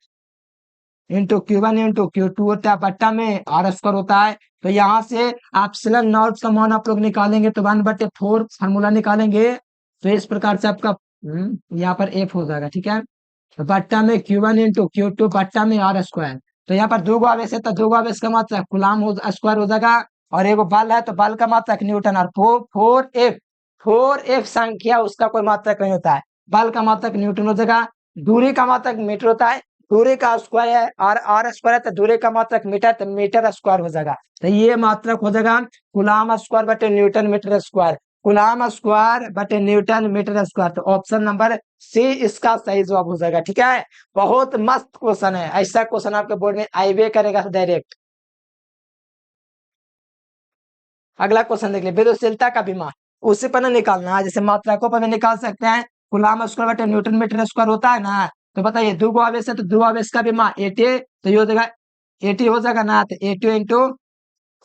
[SPEAKER 1] इंटू Q1 इंटू Q2 होता है, बट्टा में R² होता है। तो यहाँ से एप्सिलॉन नॉट का मान आप लोग निकालेंगे तो 1/4 फार्मूला निकालेंगे, तो इस प्रकार से आपका यहाँ पर F हो जाएगा, ठीक है। तो बट्टा में Q1 इंटू Q2 बट्टा में R²। तो यहाँ पर 2 आवेश है, तो 2 आवेश का मात्रक कूलम स्क्वायर हो जाएगा, और एक बल है तो बल का मात्रक न्यूटन। और 4F संख्या उसका कोई मात्रक नहीं होता है, बल का मात्रक न्यूटन हो जाएगा। दूरी का मात्रक मीटर होता है, दूरी का स्क्वायर है, और R² है तो दूरी का मात्रक मीटर, तो मीटर स्क्वायर हो जाएगा। तो ये मात्रक हो जाएगा कूलम स्क्वायर बटे newton metre square, coulomb square बटे न्यूटन मीटर स्क्वायर। तो ऑप्शन नंबर सी इसका सही जवाब हो जाएगा, ठीक है। बहुत मस्त क्वेश्चन है, ऐसा क्वेश्चन आपके बोर्ड में आईवे करेगा डायरेक्ट। अगला क्वेश्चन देख लीजिए, विद्युतशीलता का विमा उसी पर ना निकालना है, जैसे मात्रकों पर भी निकाल सकते हैं। कूलम स्क्वायर बटे न्यूटन मीटर स्क्वायर होता है ना। तो बताइए, 2 आवेश है तो 2 आवेश का विमा 80, तो ये हो जाएगा 80 हो जाएगा ना। तो 80 इंटू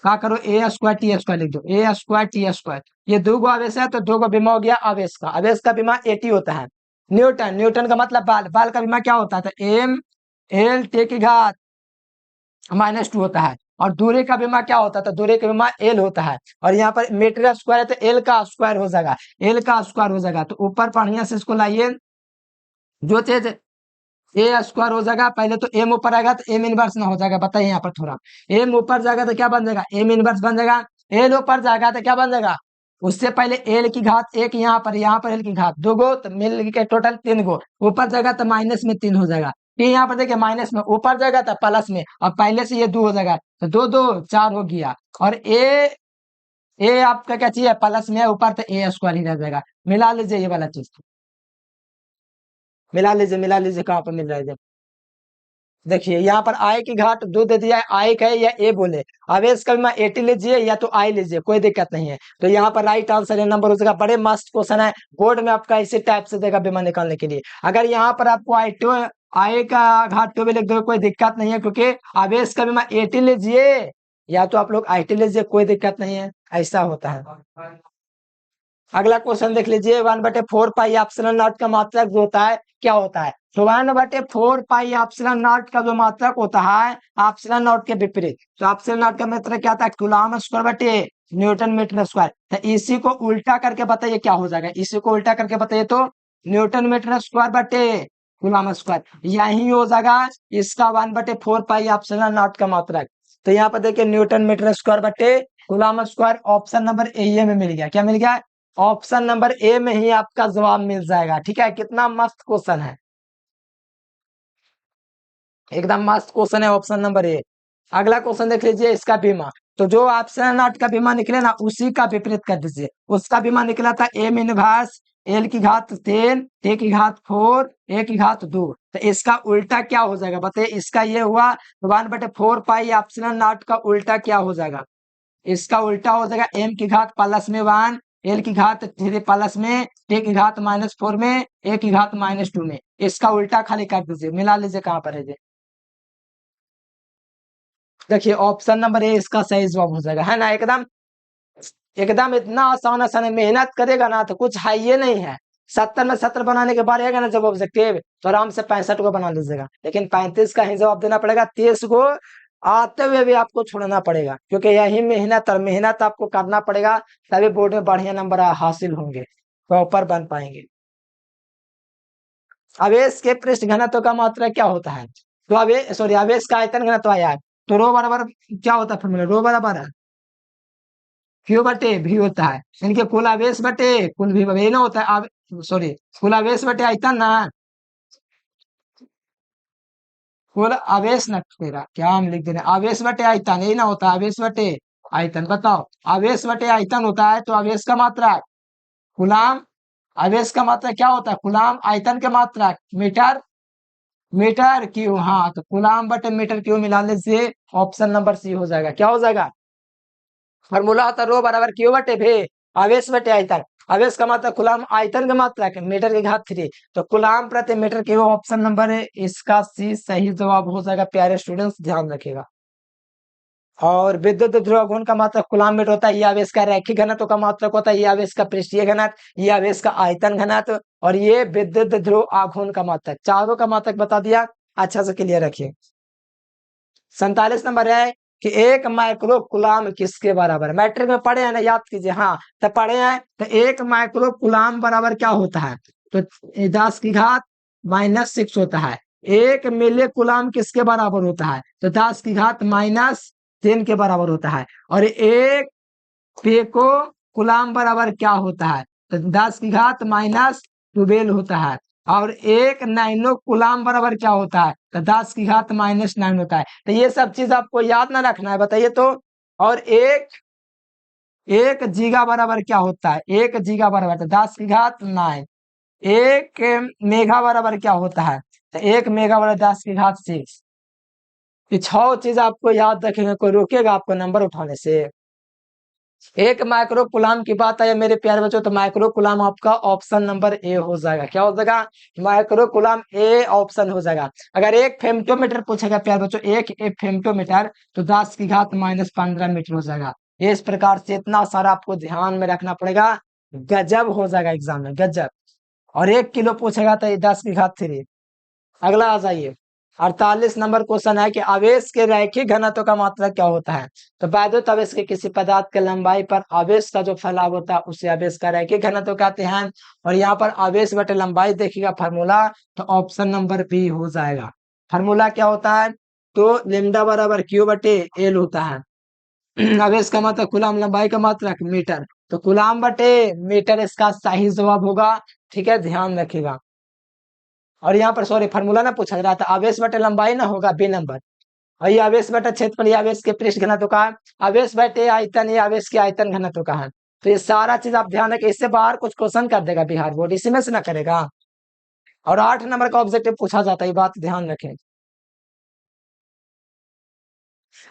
[SPEAKER 1] क्या करो, A²T² लिख दो, A²T²। ये 2 आवेश है तो 2 का विमा हो गया आवेश का विमा 80 होता है। न्यूटन का मतलब बाल का विमा क्या होता है? तो M L/10⁻² होता है। और दूरी का विमा क्या होता है? तो दूरी का विमा L होता है। और यहाँ पर मीटर स्क्वायर है तो L का स्क्वायर हो जाएगा, L का स्क्वायर हो जाएगा। तो ऊपर बढ़िया से इसको लाइए, जो चीज A² हो जाएगा, पहले तो M ऊपर आएगा तो M इनवर्स ना हो जाएगा। बताइए यहाँ पर थोड़ा, M ऊपर जाएगा तो क्या बन जाएगा? M इनवर्स बन जाएगा। L ऊपर जाएगा तो क्या बन जाएगा? उससे पहले L की घात 1 यहाँ पर L की घात 2 गो, तो मिल के टोटल 3 गो। ऊपर जाएगा तो माइनस में 3 हो जाएगा। फिर यहाँ पर देखिए माइनस में, ऊपर जाएगा तो प्लस में, और पहले से ये 2 हो जाएगा, तो 2 2 4 हो गया। और ए आपका क्या चाहिए? प्लस में है ऊपर, तो A² ही रह जाएगा। मिला लीजिए ये वाला चीज, मिला लीजिए कहाँ पर मिल रहा है। देखिए यहाँ पर आई की घात 2 दे दिया है, आई कहे या ए बोले। अब इसका भी मैं 80 लीजिए या तो आई लीजिए, कोई दिक्कत नहीं है। तो यहाँ पर राइट आंसर है नंबर हो जाएगा। बड़े मस्त क्वेश्चन है, बोर्ड में आपका इसी टाइप से देगा बीमा निकालने के लिए। अगर यहाँ पर आपको आई का घात 2 भी लिख दो, कोई दिक्कत नहीं है, क्योंकि आवेश का बीमा 80 लीजिए या तो आप लोग 80 लीजिए, कोई दिक्कत नहीं है, ऐसा होता है। अगला क्वेश्चन देख लीजिए, 1/4 पाई एप्सिलॉन नॉट का मात्रक जो होता है क्या होता है? तो 1/4 पाई एप्सिलॉन नॉट का जो मात्रक होता है एप्सिलॉन नॉट के विपरीत, तो एप्सिलॉन नॉट का मात्रक क्या था? कूलम स्क्वायर बटे न्यूटन मीटर स्क्वायर। तो इसी को उल्टा करके बताइए क्या हो जाएगा? इसी को उल्टा करके बताइए तो न्यूटन मीटर स्क्वायर बटे कूलम स्क्वायर, यही हो जाएगा इसका 1/4 पाई एप्सिलॉन नॉट का मात्रक। तो यहाँ पर देखिए न्यूटन मीटर स्क्वायर बटे कूलम स्क्वायर, ऑप्शन नंबर ए में मिल गया। क्या मिल गया? ऑप्शन नंबर ए में ही आपका जवाब मिल जाएगा, ठीक है। कितना मस्त क्वेश्चन है, एकदम मस्त क्वेश्चन है ऑप्शन नंबर ए। अगला क्वेश्चन देख लीजिए, इसका बीमा, तो जो ऑप्शन नॉट का बीमा निकले ना उसी का विपरीत कर दीजिए। उसका बीमा निकला था M इनवर्स L की घात 3 A की घात 4 A की घात 2। तो इसका उल्टा क्या हो जाएगा बताइए? इसका ये हुआ 1/4 पाई एप्सिलॉन नॉट का उल्टा क्या हो जाएगा? इसका उल्टा हो जाएगा M की घात प्लस में 1 L की घात 3 प्लस में A की घात -4 में A की घात -2 में। इसका उल्टा खाली कर दीजिए, मिला लीजिए कहाँ पर है ये। देखिए ऑप्शन नंबर ए इसका सही जवाब हो जाएगा, है ना। एकदम एकदम इतना आसान आसान है, मेहनत करेगा ना तो कुछ है ये नहीं है। 70 में 70 बनाने के बाद आएगा ना जब ऑब्जेक्टिव, तो आराम से 65 को बना लीजिएगा। लेकिन 35 का ही जवाब देना पड़ेगा, 30 को आते हुए भी आपको छोड़ना पड़ेगा, क्योंकि यही मेहनत और मेहनत आपको करना पड़ेगा, तभी बोर्ड में बढ़िया नंबर हासिल होंगे। प्रॉपर बन पाएंगे। आवेश के पृष्ठ घनत्व का मात्रक क्या होता है? तो आवेश का आयतन घनत्व आया है, तो रो बराबर क्या होता है फॉर्मूला? रो बराबर क्यू बटे भी होता है, इनके कुल आवेश बटे कुल भी वही ना होता है, सॉरी, कुल आवेश बटे आयतन ना, कुल आवेश न तेरा क्या हम लिख दे रहे हैं, आवेश बटे आयतन यही ना होता है, आवेश बटे आयतन। बताओ, आवेश बटे आयतन होता है तो आवेश का मात्रा गुलाम, आवेश का मात्रा क्या होता है? गुलाम, आयतन का मात्रा मीटर, मीटर क्यू। हाँ, तो गुलाम बटे मीटर क्यू मिलाने से ऑप्शन नंबर सी हो जाएगा। क्या हो जाएगा? फॉर्मूला होता है रो बराबर क्यू बटे भी आवेश बटे आयतन। आवेश का मात्रा गुलाम, आयतन का मात्रा मीटर के घात 3, तो गुलाम प्रति मीटर क्यू ऑप्शन नंबर है इसका सी सही जवाब हो जाएगा। प्यारे स्टूडेंट्स ध्यान रखिएगा। और विद्युत ध्रुव गुण का मात्रक कूलम मीटर होता है, ये आवेश का रैखिक घनत्व का मात्रक होता है, ये आवेश का पृष्ठीय घनत्व, ये आवेश का आयतन घनत्व, और ये विद्युत ध्रुव आघूर्ण का मात्रक। चारों का मात्रक बता दिया, अच्छा से क्लियर रखिए। 47 नंबर है कि एक माइक्रो कुलाम किसके बराबर है? मैट्रिक में पढ़े हैं ना, याद कीजिए। हाँ, तो पढ़े हैं, तो एक माइक्रो कुलाम बराबर क्या होता है? तो 10 की घात -6 होता है। एक मिली कुलाम किसके बराबर होता है? तो 10 की घात -3 के बराबर होता है। और एक पेको कुलाम बराबर क्या होता है? तो 10 की घात -12 होता है। और एक नैनो कुलाम बराबर क्या होता है? तो 10 की घात -9 होता है। तो ये सब चीज आपको याद ना रखना है, बताइए तो। और एक जीगा बराबर क्या होता है? एक जीगा बराबर तो 10 की घात 9। एक मेगा बराबर क्या होता है? तो एक मेगा बराबर 10 की घात 6। ये 6 चीज आपको याद रखेंगे, कोई रोकेगा आपको नंबर उठाने से? एक माइक्रो कुलाम की बात है मेरे प्यारे बच्चों, तो माइक्रो कुलाम आपका ऑप्शन नंबर ए हो जाएगा। क्या हो जाएगा? माइक्रो कुलाम ए ऑप्शन हो जाएगा। अगर एक फेम्टोमीटर पूछेगा प्यारे बच्चों, एक फेम्टोमीटर, तो 10 की घात -15 मीटर हो जाएगा। इस प्रकार से इतना सारा आपको ध्यान में रखना पड़ेगा, गजब हो जाएगा एग्जाम में, गजब। और 1 किलो पूछेगा तो 10 की घात 3। अगला आ जाइए, 48 नंबर क्वेश्चन है कि आवेश के रैखिक घनत्व का मात्रक क्या होता है? तो वैद्युत आवेश के किसी पदार्थ के लंबाई पर आवेश का जो फैलाव होता है उसे आवेश का रैखिक घनत्व कहते हैं। और यहाँ पर आवेश बटे लंबाई देखिएगा फार्मूला, तो ऑप्शन नंबर बी हो जाएगा। फार्मूला क्या होता है? तो लेमडा बराबर क्यू बटे एल होता है। आवेश का मात्रक कुलाम, लंबाई का मात्रक मीटर, तो कुलाम बटे मीटर इसका सही जवाब होगा। ठीक है, ध्यान रखिएगा। और यहाँ पर सॉरी फार्मूला ना पूछा जा रहा था, आवेश बटे लंबाई ना होगा बी नंबर। और ये आवेश बटे क्षेत्रफल, ये आवेश के पृष्ठ घनत्व का है। आवेश बटे आयतन, ये आवेश के आयतन घनत्व का है। तो ये सारा चीज आप ध्यान रखें, इससे बाहर कुछ क्वेश्चन कर देगा बिहार बोर्ड, इसी में से ना करेगा। और 8 नंबर का ऑब्जेक्टिव पूछा जाता है, ये बात ध्यान रखें।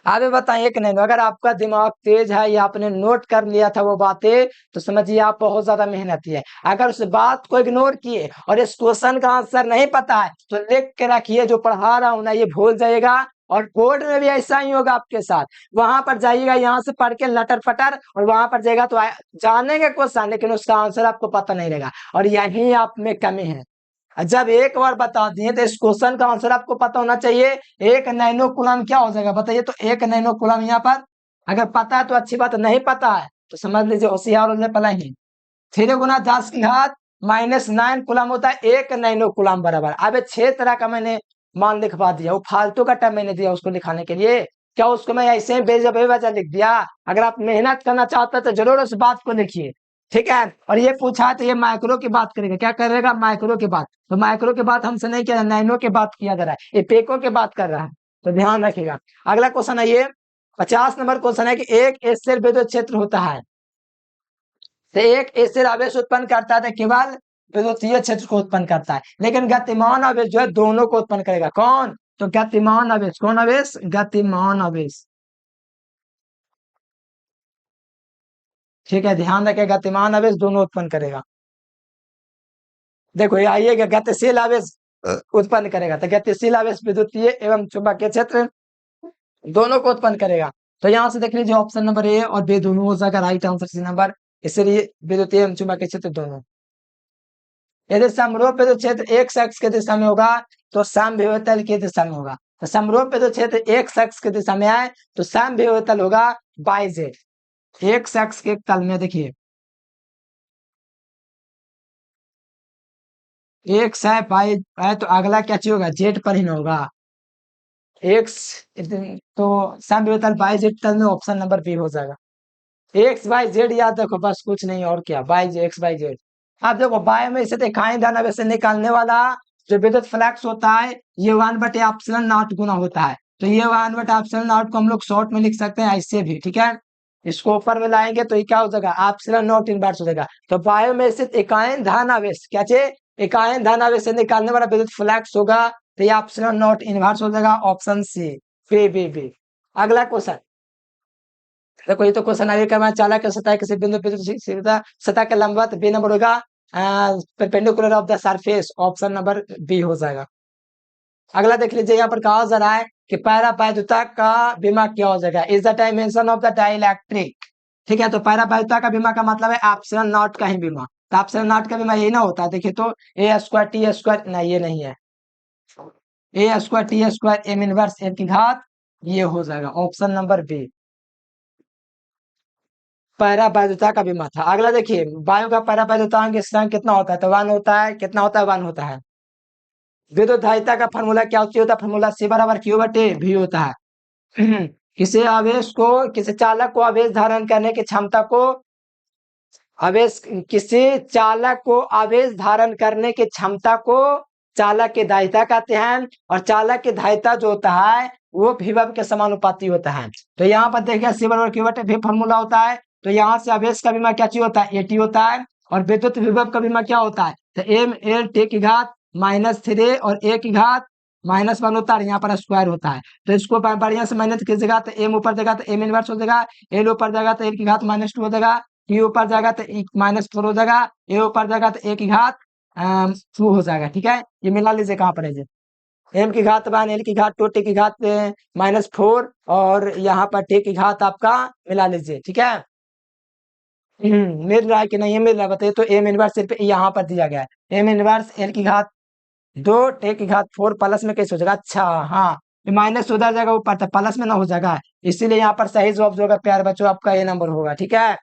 [SPEAKER 1] आगे बताइए कि नहीं, अगर आपका दिमाग तेज है या आपने नोट कर लिया था वो बातें, तो समझिए आप बहुत ज्यादा मेहनती है। अगर उस बात को इग्नोर किए और इस क्वेश्चन का आंसर नहीं पता है, तो लिख के रखिए, जो पढ़ा रहा हूं ना ये भूल जाएगा। और बोर्ड में भी ऐसा ही होगा आपके साथ। वहां पर जाइएगा, यहाँ से पढ़ के लटर पटर, और वहां पर जाएगा तो जानेंगे क्वेश्चन, लेकिन उसका आंसर आपको पता नहीं रहेगा। और यही आप में कमी है। जब एक बार बता दिए तो इस क्वेश्चन का आंसर आपको पता होना चाहिए। एक नैनो कूलम क्या हो जाएगा बताइए तो? एक नैनो कूलम यहाँ पर अगर पता है तो अच्छी बात, नहीं पता है तो समझ लीजिए होशियार हो जाए पहले ही। 3 × 10⁻⁹ कूलम होता है एक नैनो कूलम बराबर। अब 6 तरह का मैंने मान लिखवा दिया, वो फालतू का टाइम मैंने दिया उसको लिखाने के लिए। क्या उसको मैं ऐसे ही बेवजह लिख दिया? अगर आप मेहनत करना चाहते हैं तो जरूर उस बात को लिखिए। ठीक है, और ये पूछा है तो ये माइक्रो की बात करेगा, क्या करेगा? माइक्रो की बात। तो माइक्रो की बात हमसे नहीं किया, नैनो की बात किया जा रहा है, ये पेको की बात कर रहा है, तो ध्यान रखिएगा। अगला क्वेश्चन है ये 50 नंबर क्वेश्चन है कि एक स्थिर विद्युत क्षेत्र होता है, तो एक स्थिर आवेश उत्पन्न करता है तो केवल विद्युतीय क्षेत्र को उत्पन्न करता है, लेकिन गतिमान आवेश जो है दोनों को उत्पन्न करेगा। कौन? तो गतिमान आवेश। कौन आवेश? गतिमान आवेश। ठीक है, ध्यान रखें, गतिमान आवेश दोनों उत्पन्न करेगा। देखो ये आइएगा, गतिशील आवेश उत्पन्न करेगा, तो गतिशील आवेश विद्युतीय एवं चुंबकीय क्षेत्र दोनों को उत्पन्न करेगा। तो यहाँ से देख लीजिए ऑप्शन नंबर ए और बी दोनों हो जाएगा राइट आंसर सी नंबर, इसलिए विद्युतीय एवं चुंबकीय क्षेत्र दोनों। यदि समरूप विद्युत क्षेत्र एक शख्स के दिशा में होगा तो समविभव की दिशा में होगा। तो समरूप विद्युत क्षेत्र एक शख्स की दिशा में आए तो समविभव होगा बाई जेड। एक शख्स के तल में देखिए एक्स है, पाई है, तो अगला क्या चाहिए होगा, जेड पर ही ना होगा। एक्स तो सम विवेतन बाई जेड तल में ऑप्शन नंबर बी हो जाएगा। एक्स बाई जेड याद रखो, बस कुछ नहीं और क्या, by J x by Z. आप देखो बाय में इसे दिखाई धन वैसे निकालने वाला जो विद्युत फ्लक्स होता है, ये 1 बटे एप्सिलॉन नॉट गुना होता है। तो ये 1 बटे एप्सिलॉन नॉट को हम लोग शॉर्ट में लिख सकते हैं ऐसे भी, ठीक है। इसको ऊपर में लाएंगे तो ये क्या हो जाएगा, एप्सिलॉन नॉट इनवर्स हो जाएगा। तो बायो में स्थित इकायन धन आवेश, क्या चाहिए, इकायन धन आवेश से निकालने वाला विद्युत फ्लक्स होगा, तो ये एप्सिलॉन नॉट इनवर्स हो जाएगा, option C, B B B. अगला क्वेश्चन देखो, ये तो क्वेश्चन आगे करना, चालक के सतह किसी बिंदु पे सीधा सतह के लंबवत बी नंबर होगा, perpendicular of the surface, option number B हो जाएगा। अगला देख लीजिए, यहाँ पर कहा जा रहा है कि पैरा वैद्युता का बीमा क्या हो जाएगा, is the dimension of the dielectric. ठीक है, तो पैरा वैद्युता का बीमा का मतलब है एप्सिलॉन नॉट का ही बीमा। तो एप्सिलॉन नॉट का बीमा यही ना होता है, देखिए तो ए स्क्वायर टी स्क्वायर, नहीं ये नहीं है, A square T square M inverse A की घात, ये हो जाएगा ऑप्शन नंबर बी, पैरा वैद्युता का बीमा था। अगला देखिए, वायु का पैरा वैद्युतांक स्थिरांक कितना होता है, तो 1 होता है, कितना होता है, 1 होता है। विद्युत धारिता का फॉर्मूला क्या होता है, फॉर्मूला सी बराबर क्यू बटे भी होता है। किसी चालक को आवेश धारण करने की क्षमता को, आवेश, किसी चालक को आवेश धारण करने की क्षमता को चालक की धारिता कहते हैं, और चालक की धारिता जो होता है वो विभव के समानुपाती होता है। तो यहाँ पर देखिए सी बराबर क्यू बटे भी फॉर्मूला होता है, तो यहाँ से आवेश का बीमा क्या चाहिए होता है, एटी होता है, और विद्युत विभव का बीमा क्या होता है, तो एम एल टी की घात -3 और ए की घात -1 होता है, यहाँ पर स्क्वायर होता है। तो इसको बढ़िया से माइनस कीजिएगा, तो एम ऊपर जाएगा तो एम इनवर्स हो जाएगा, एल ऊपर जाएगा तो एल की घात -2 हो जाएगा, टी ऊपर जाएगा तो -4 हो जाएगा, ए ऊपर जाएगा तो ए की घात 2 हो जाएगा, ठीक है। ये मिला लीजिए कहाँ पर है जी, एम की घात 1, एल की घात 2, टी की घात -4, और यहाँ पर टी की घात आपका मिला लीजिए, ठीक है। मिल रहा है कि नहीं, ये मिल रहा है बताइए। तो एम इनवर्स सिर्फ यहाँ पर दिया गया है, एम इनवर्स एल की घात 2, टे की घात 4 प्लस में कैसे हो जाएगा, अच्छा हाँ, माइनस उधर जाएगा ऊपर तो प्लस में ना हो जाएगा, इसीलिए यहाँ पर सही जवाब जो होगा प्यार बच्चों आपका ए नंबर होगा, ठीक है।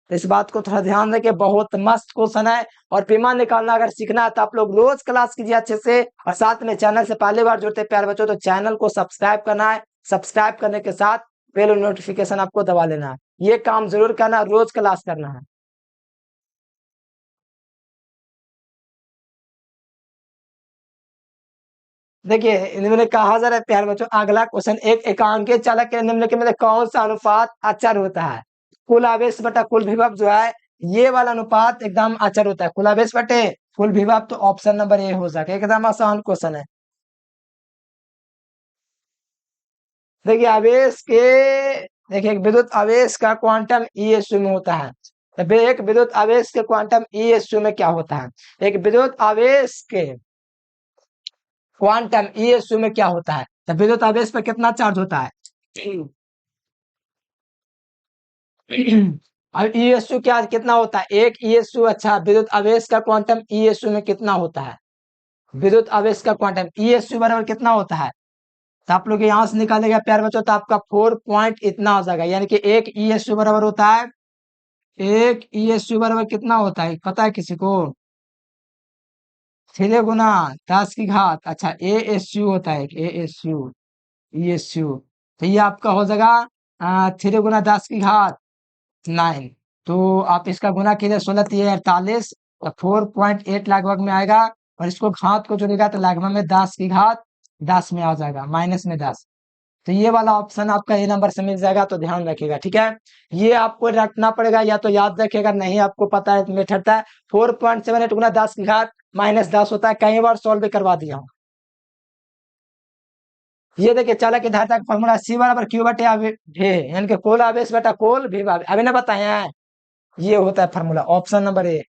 [SPEAKER 1] तो इस बात को थोड़ा ध्यान रखिए, बहुत मस्त क्वेश्चन है। और बीमा निकालना अगर सीखना है तो आप लोग रोज क्लास कीजिए अच्छे से, और साथ में चैनल से पहली बार जुड़ते प्यार बच्चों तो चैनल को सब्सक्राइब करना है, सब्सक्राइब करने के साथ बेल नोटिफिकेशन आपको दबा लेना है, ये काम जरूर करना, रोज क्लास करना है। देखिए इन्होंने कहा जा रहा है प्यार बच्चों, अगला क्वेश्चन, एक एकांकीय चालक के निम्नलिखित में से कौन सा अनुपात अचर होता है, कुल आवेश बटा कुल विभव जो है, ये वाला अनुपात एकदम अचर होता है, कुल आवेश बटे कुल विभव, तो ऑप्शन नंबर ए हो जाएगा, एकदम आसान क्वेश्चन है। देखिए आवेश के, देखिए एक विद्युत आवेश का क्वांटम ईएसयू में होता है, तो एक विद्युत आवेश के क्वांटम ईएसयू में क्या होता है, एक विद्युत आवेश के क्वांटम ईएसयू में क्या होता है, तो विद्युत आवेश पर कितना चार्ज होता है। अब ईएसयू क्या कितना होता है, एक ईएसयू, अच्छा विद्युत आवेश का क्वांटम ईएसयू में कितना होता है, विद्युत आवेश का क्वांटम ईएसयू बराबर कितना होता है, तो आप लोग यहां से निकालेगा प्यार बच्चों, तो आपका 4 पॉइंट इतना हो जाएगा, यानी कि एक ईएसयू बराबर होता है, एक ईएसयू बराबर कितना होता है पता है किसी को, 6 गुना 10 की घात, अच्छा ए एस यू होता है, A S U, E S U, तो ये आपका हो जाएगा 3 गुना 10 की घात 9, तो आप इसका गुना कीजिए 16 3 48, तो 4.8 लगभग में आएगा, और इसको घात को जोड़ेगा तो लगभग में 10 की घात 10 में आ जाएगा, माइनस में 10। तो ये वाला ऑप्शन आपका ए नंबर से मिल जाएगा, तो ध्यान रखिएगा, ठीक है। ये आपको रखना पड़ेगा, या तो याद रखिएगा, नहीं आपको पता है मेथड था, 4.78 गुना 10 की घात -10 होता है, कई बार सॉल्व भी करवा दिया हूँ। ये देखिए चालक की धारिता का फॉर्मूला सी बराबर क्यू बटे यानी कि कुल आवेश बटा कुल विभव, अभी ना बताए हैं, ये होता है फॉर्मूला, ऑप्शन नंबर ए।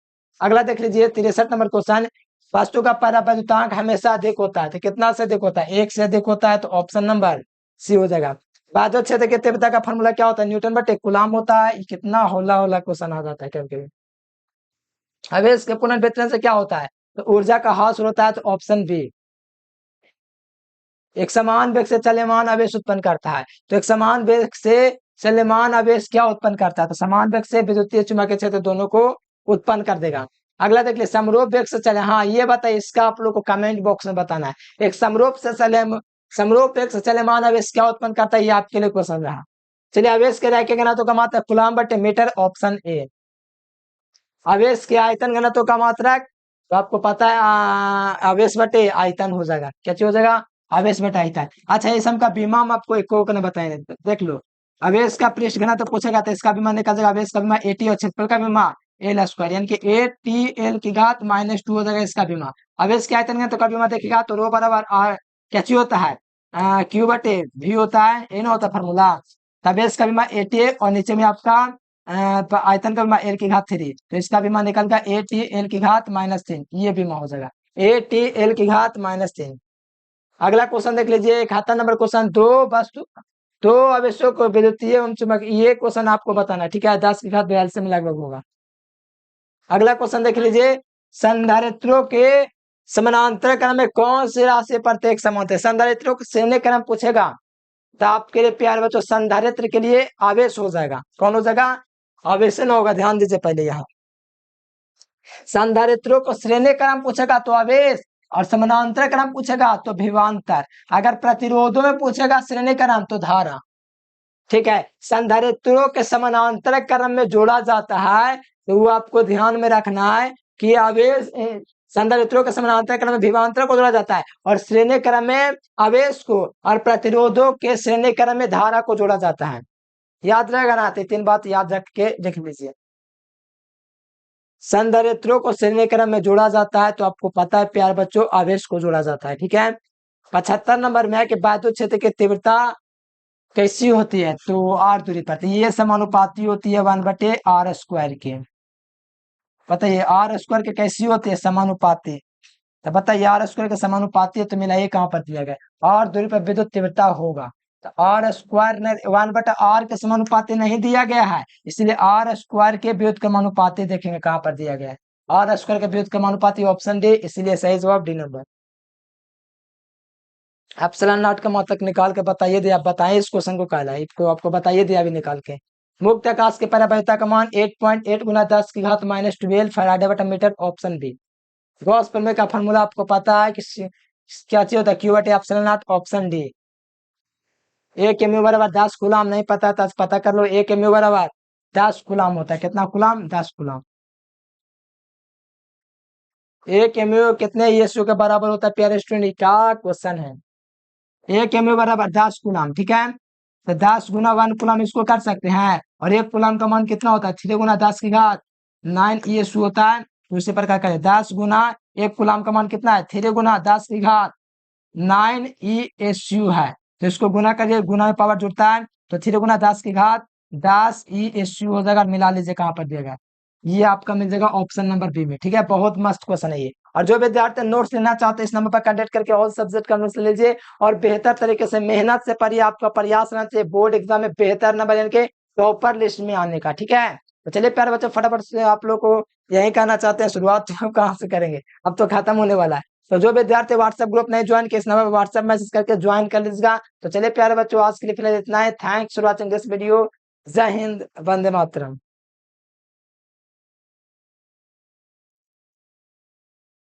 [SPEAKER 1] अगला देख लीजिए 63 नंबर क्वेश्चन, वस्तु का परावर्तनांक हमेशा अधिक होता है, तो कितना से अधिक होता है, 1 से अधिक होता है, तो ऑप्शन नंबर सी हो जाएगा। बाधित क्षेत्र की तीव्रता का फॉर्मूला क्या होता है, न्यूटन बटे कूलम होता है, कितना होला होला क्वेश्चन आ जाता है कभी कभी। आवेश के पुनर्वितरण से क्या होता है, तो ऊर्जा का ह्रास होता है, तो ऑप्शन बी। एक समान वेग से चलमान आवेश उत्पन्न करता है, तो एक समान वेग से चलमान आवेश क्या उत्पन्न करता है, तो समान वेग से विद्युतीय चुंबकीय क्षेत्र दोनों को उत्पन्न कर देगा। अगला देख लीजिए, समरूप वेग से चले, हाँ ये बताइए, इसका आप लोग को कमेंट बॉक्स में बताना है। एक समरूप वेग से चले मान आवेश क्या उत्पन्न करता है, ये आपके लिए क्वेश्चन रहा। चलिए, आवेश के क्या घनत्व का मात्रक कूलम बटे मीटर, ऑप्शन ए। आवेश के आयतन घनत्व का मात्रक, तो आपको पता है आवेश बटे आयतन हो जाएगा, क्या चीज हो जाएगा, आवेश बटे आयतन। अच्छा, इस हम का विमाम आपको एक को बताए, देख लो। आवेश का पृष्ठ घनत्व पूछेगा तो इसका विमा निकल जाएगा, आवेश का विमा एटी और क्षेत्रफल का विमा एल स्क्वायर, यानी कि ए टी एल की घात -2 हो जाएगा इसका विमा। आवेश के आयतन घनत्व का विमा देखिएगा तो रो बराबर आर क्या चीज होता है, क्यू बटे वी होता है, ये ना होता फॉर्मूला। आवेश का विमा एटी और नीचे में आपका आयतन का विमा एल की घात 3, तो इसका विमा निकल गया ए टी एल की घात -3, ये विमा हो जाएगा ए टी एल की घात -3। अगला क्वेश्चन देख लीजिए, खाता नंबर क्वेश्चन 2, वस्तु दो आवेशों को विद्युतीय एवं चुंबक, ये क्वेश्चन आपको बताना है, ठीक है, 10 की घात 42 में लगभग होगा। अगला क्वेश्चन देख लीजिए, संधारित्रों के समानांतर क्रम में कौन सी राशि प्रत्येक समान है। संधारित्रों के श्रेणी क्रम पूछेगा तो आपके लिए प्यार बच्चों संधारित्र के लिए आवेश हो जाएगा, कौन हो जाएगा, आवेश न होगा, ध्यान दीजिए पहले यहाँ। संधारित्रों को श्रेणी क्रम पूछेगा तो आवेश, और समानांतर क्रम पूछेगा तो विभवांतर। अगर प्रतिरोधों में पूछेगा श्रेणी क्रम तो धारा, ठीक है। संधारित्रों के समानांतर क्रम में जोड़ा जाता है तो वो आपको ध्यान में रखना है कि आवेश संधारित्रों के समानांतर क्रम में विभवांतर को जोड़ा जाता है, और श्रेणी क्रम में आवेश को, और प्रतिरोधों के श्रेणी क्रम में धारा को जोड़ा जाता है। याद रहेगा ना, 3 बात याद रख के लिख लीजिए। संधारित्रों को श्रेणी क्रम में जोड़ा जाता है तो आपको पता है प्यार बच्चों, आवेश को जोड़ा जाता है, ठीक है। 75 नंबर में है कि विद्युत क्षेत्र की तीव्रता कैसी होती है, तो आर दूरी पर, ये समानुपाती होती है 1/r² के। बताइए आर स्क्वायर के कैसी होती है, समानुपाती, तो बताइए आर स्क्वायर के समानुपाती है तो मिलाइए कहां पर दिया गया, आर दूरी पर विद्युत तीव्रता होगा, तो आर स्क्वायर ने 1/r के समानुपाती नहीं दिया गया है, इसलिए आर स्क्वायर के विद्युत समानुपाती देखेंगे कहां पर दिया गया है, आर स्क्वायर के विद्युत समानुपाती ऑप्शन डी, इसलिए सही जवाब डी नंबर। एप्सिलॉन नॉट का मात्रक निकाल के बताइए दे, आप बताइए इस क्वेश्चन को कहला है, इसको आपको बताइए दिया अभी निकाल के। मुक्त आकाश के पराबैता का मान 8.8 गुना 10 की घात -12 फैराडे बटा मीटर, ऑप्शन बी। गॉस प्रमेय का फॉर्मूला आपको पता है कि क्या चाहिए होता है, क्यू बटे epsilon not, option D. 1 mu बराबर 10 कूलम, नहीं पता था पता कर लो, 1 म्यू बराबर 10 कूलम होता है, कितना कूलम, 10 कूलम। 1 म्यू कितने ईएसयू के बराबर होता है प्यारे स्टूडेंट, क्या क्वेश्चन है। 1 म्यू बराबर 10 कूलम, ठीक है, तो 10 गुना 1 कूलम इसको कर सकते हैं, और 1 कूलम का मान कितना होता है, 3 गुना 10 की घात 9 ईएसयू होता है, तो इसी प्रकार करें 10 गुना 1 कूलम का मान कितना है, 3 गुना 10 की घात 9 ईएसयू है, तो इसको गुना करिए, गुना में पावर जुड़ता है, तो 3 गुना 10 की घात 10 ईएसयू हो जाएगा, मिला लीजिए कहां पर दिया गया, ये आपका मिल जाएगा ऑप्शन नंबर बी में, ठीक है। बहुत मस्त क्वेश्चन है ये, और जो विद्यार्थी नोट्स लेना चाहते हैं इस नंबर पर कांटेक्ट करके ऑल सब्जेक्ट का नोट्स लीजिए, और बेहतर तरीके से मेहनत से पढ़िए, आपका प्रयास रहना चाहिए बोर्ड एग्जाम में बेहतर नंबर यानी कि टॉपर लिस्ट में आने का, ठीक है। तो चलिए प्यारे बच्चों, फटाफट से आप लोग को यही कहना चाहते हैं, शुरुआत तो हम कहाँ से करेंगे, अब तो खत्म होने वाला है। तो जो विद्यार्थी व्हाट्सएप ग्रुप नहीं ज्वाइन किया इस नंबर पर व्हाट्सएप मैसेज करके ज्वाइन कर लीजिएगा। तो चलिए प्यारे बच्चों, आज के लिए फिलहाल इतना है, thanks for watching this video. जय हिंद, वंदे मातरम।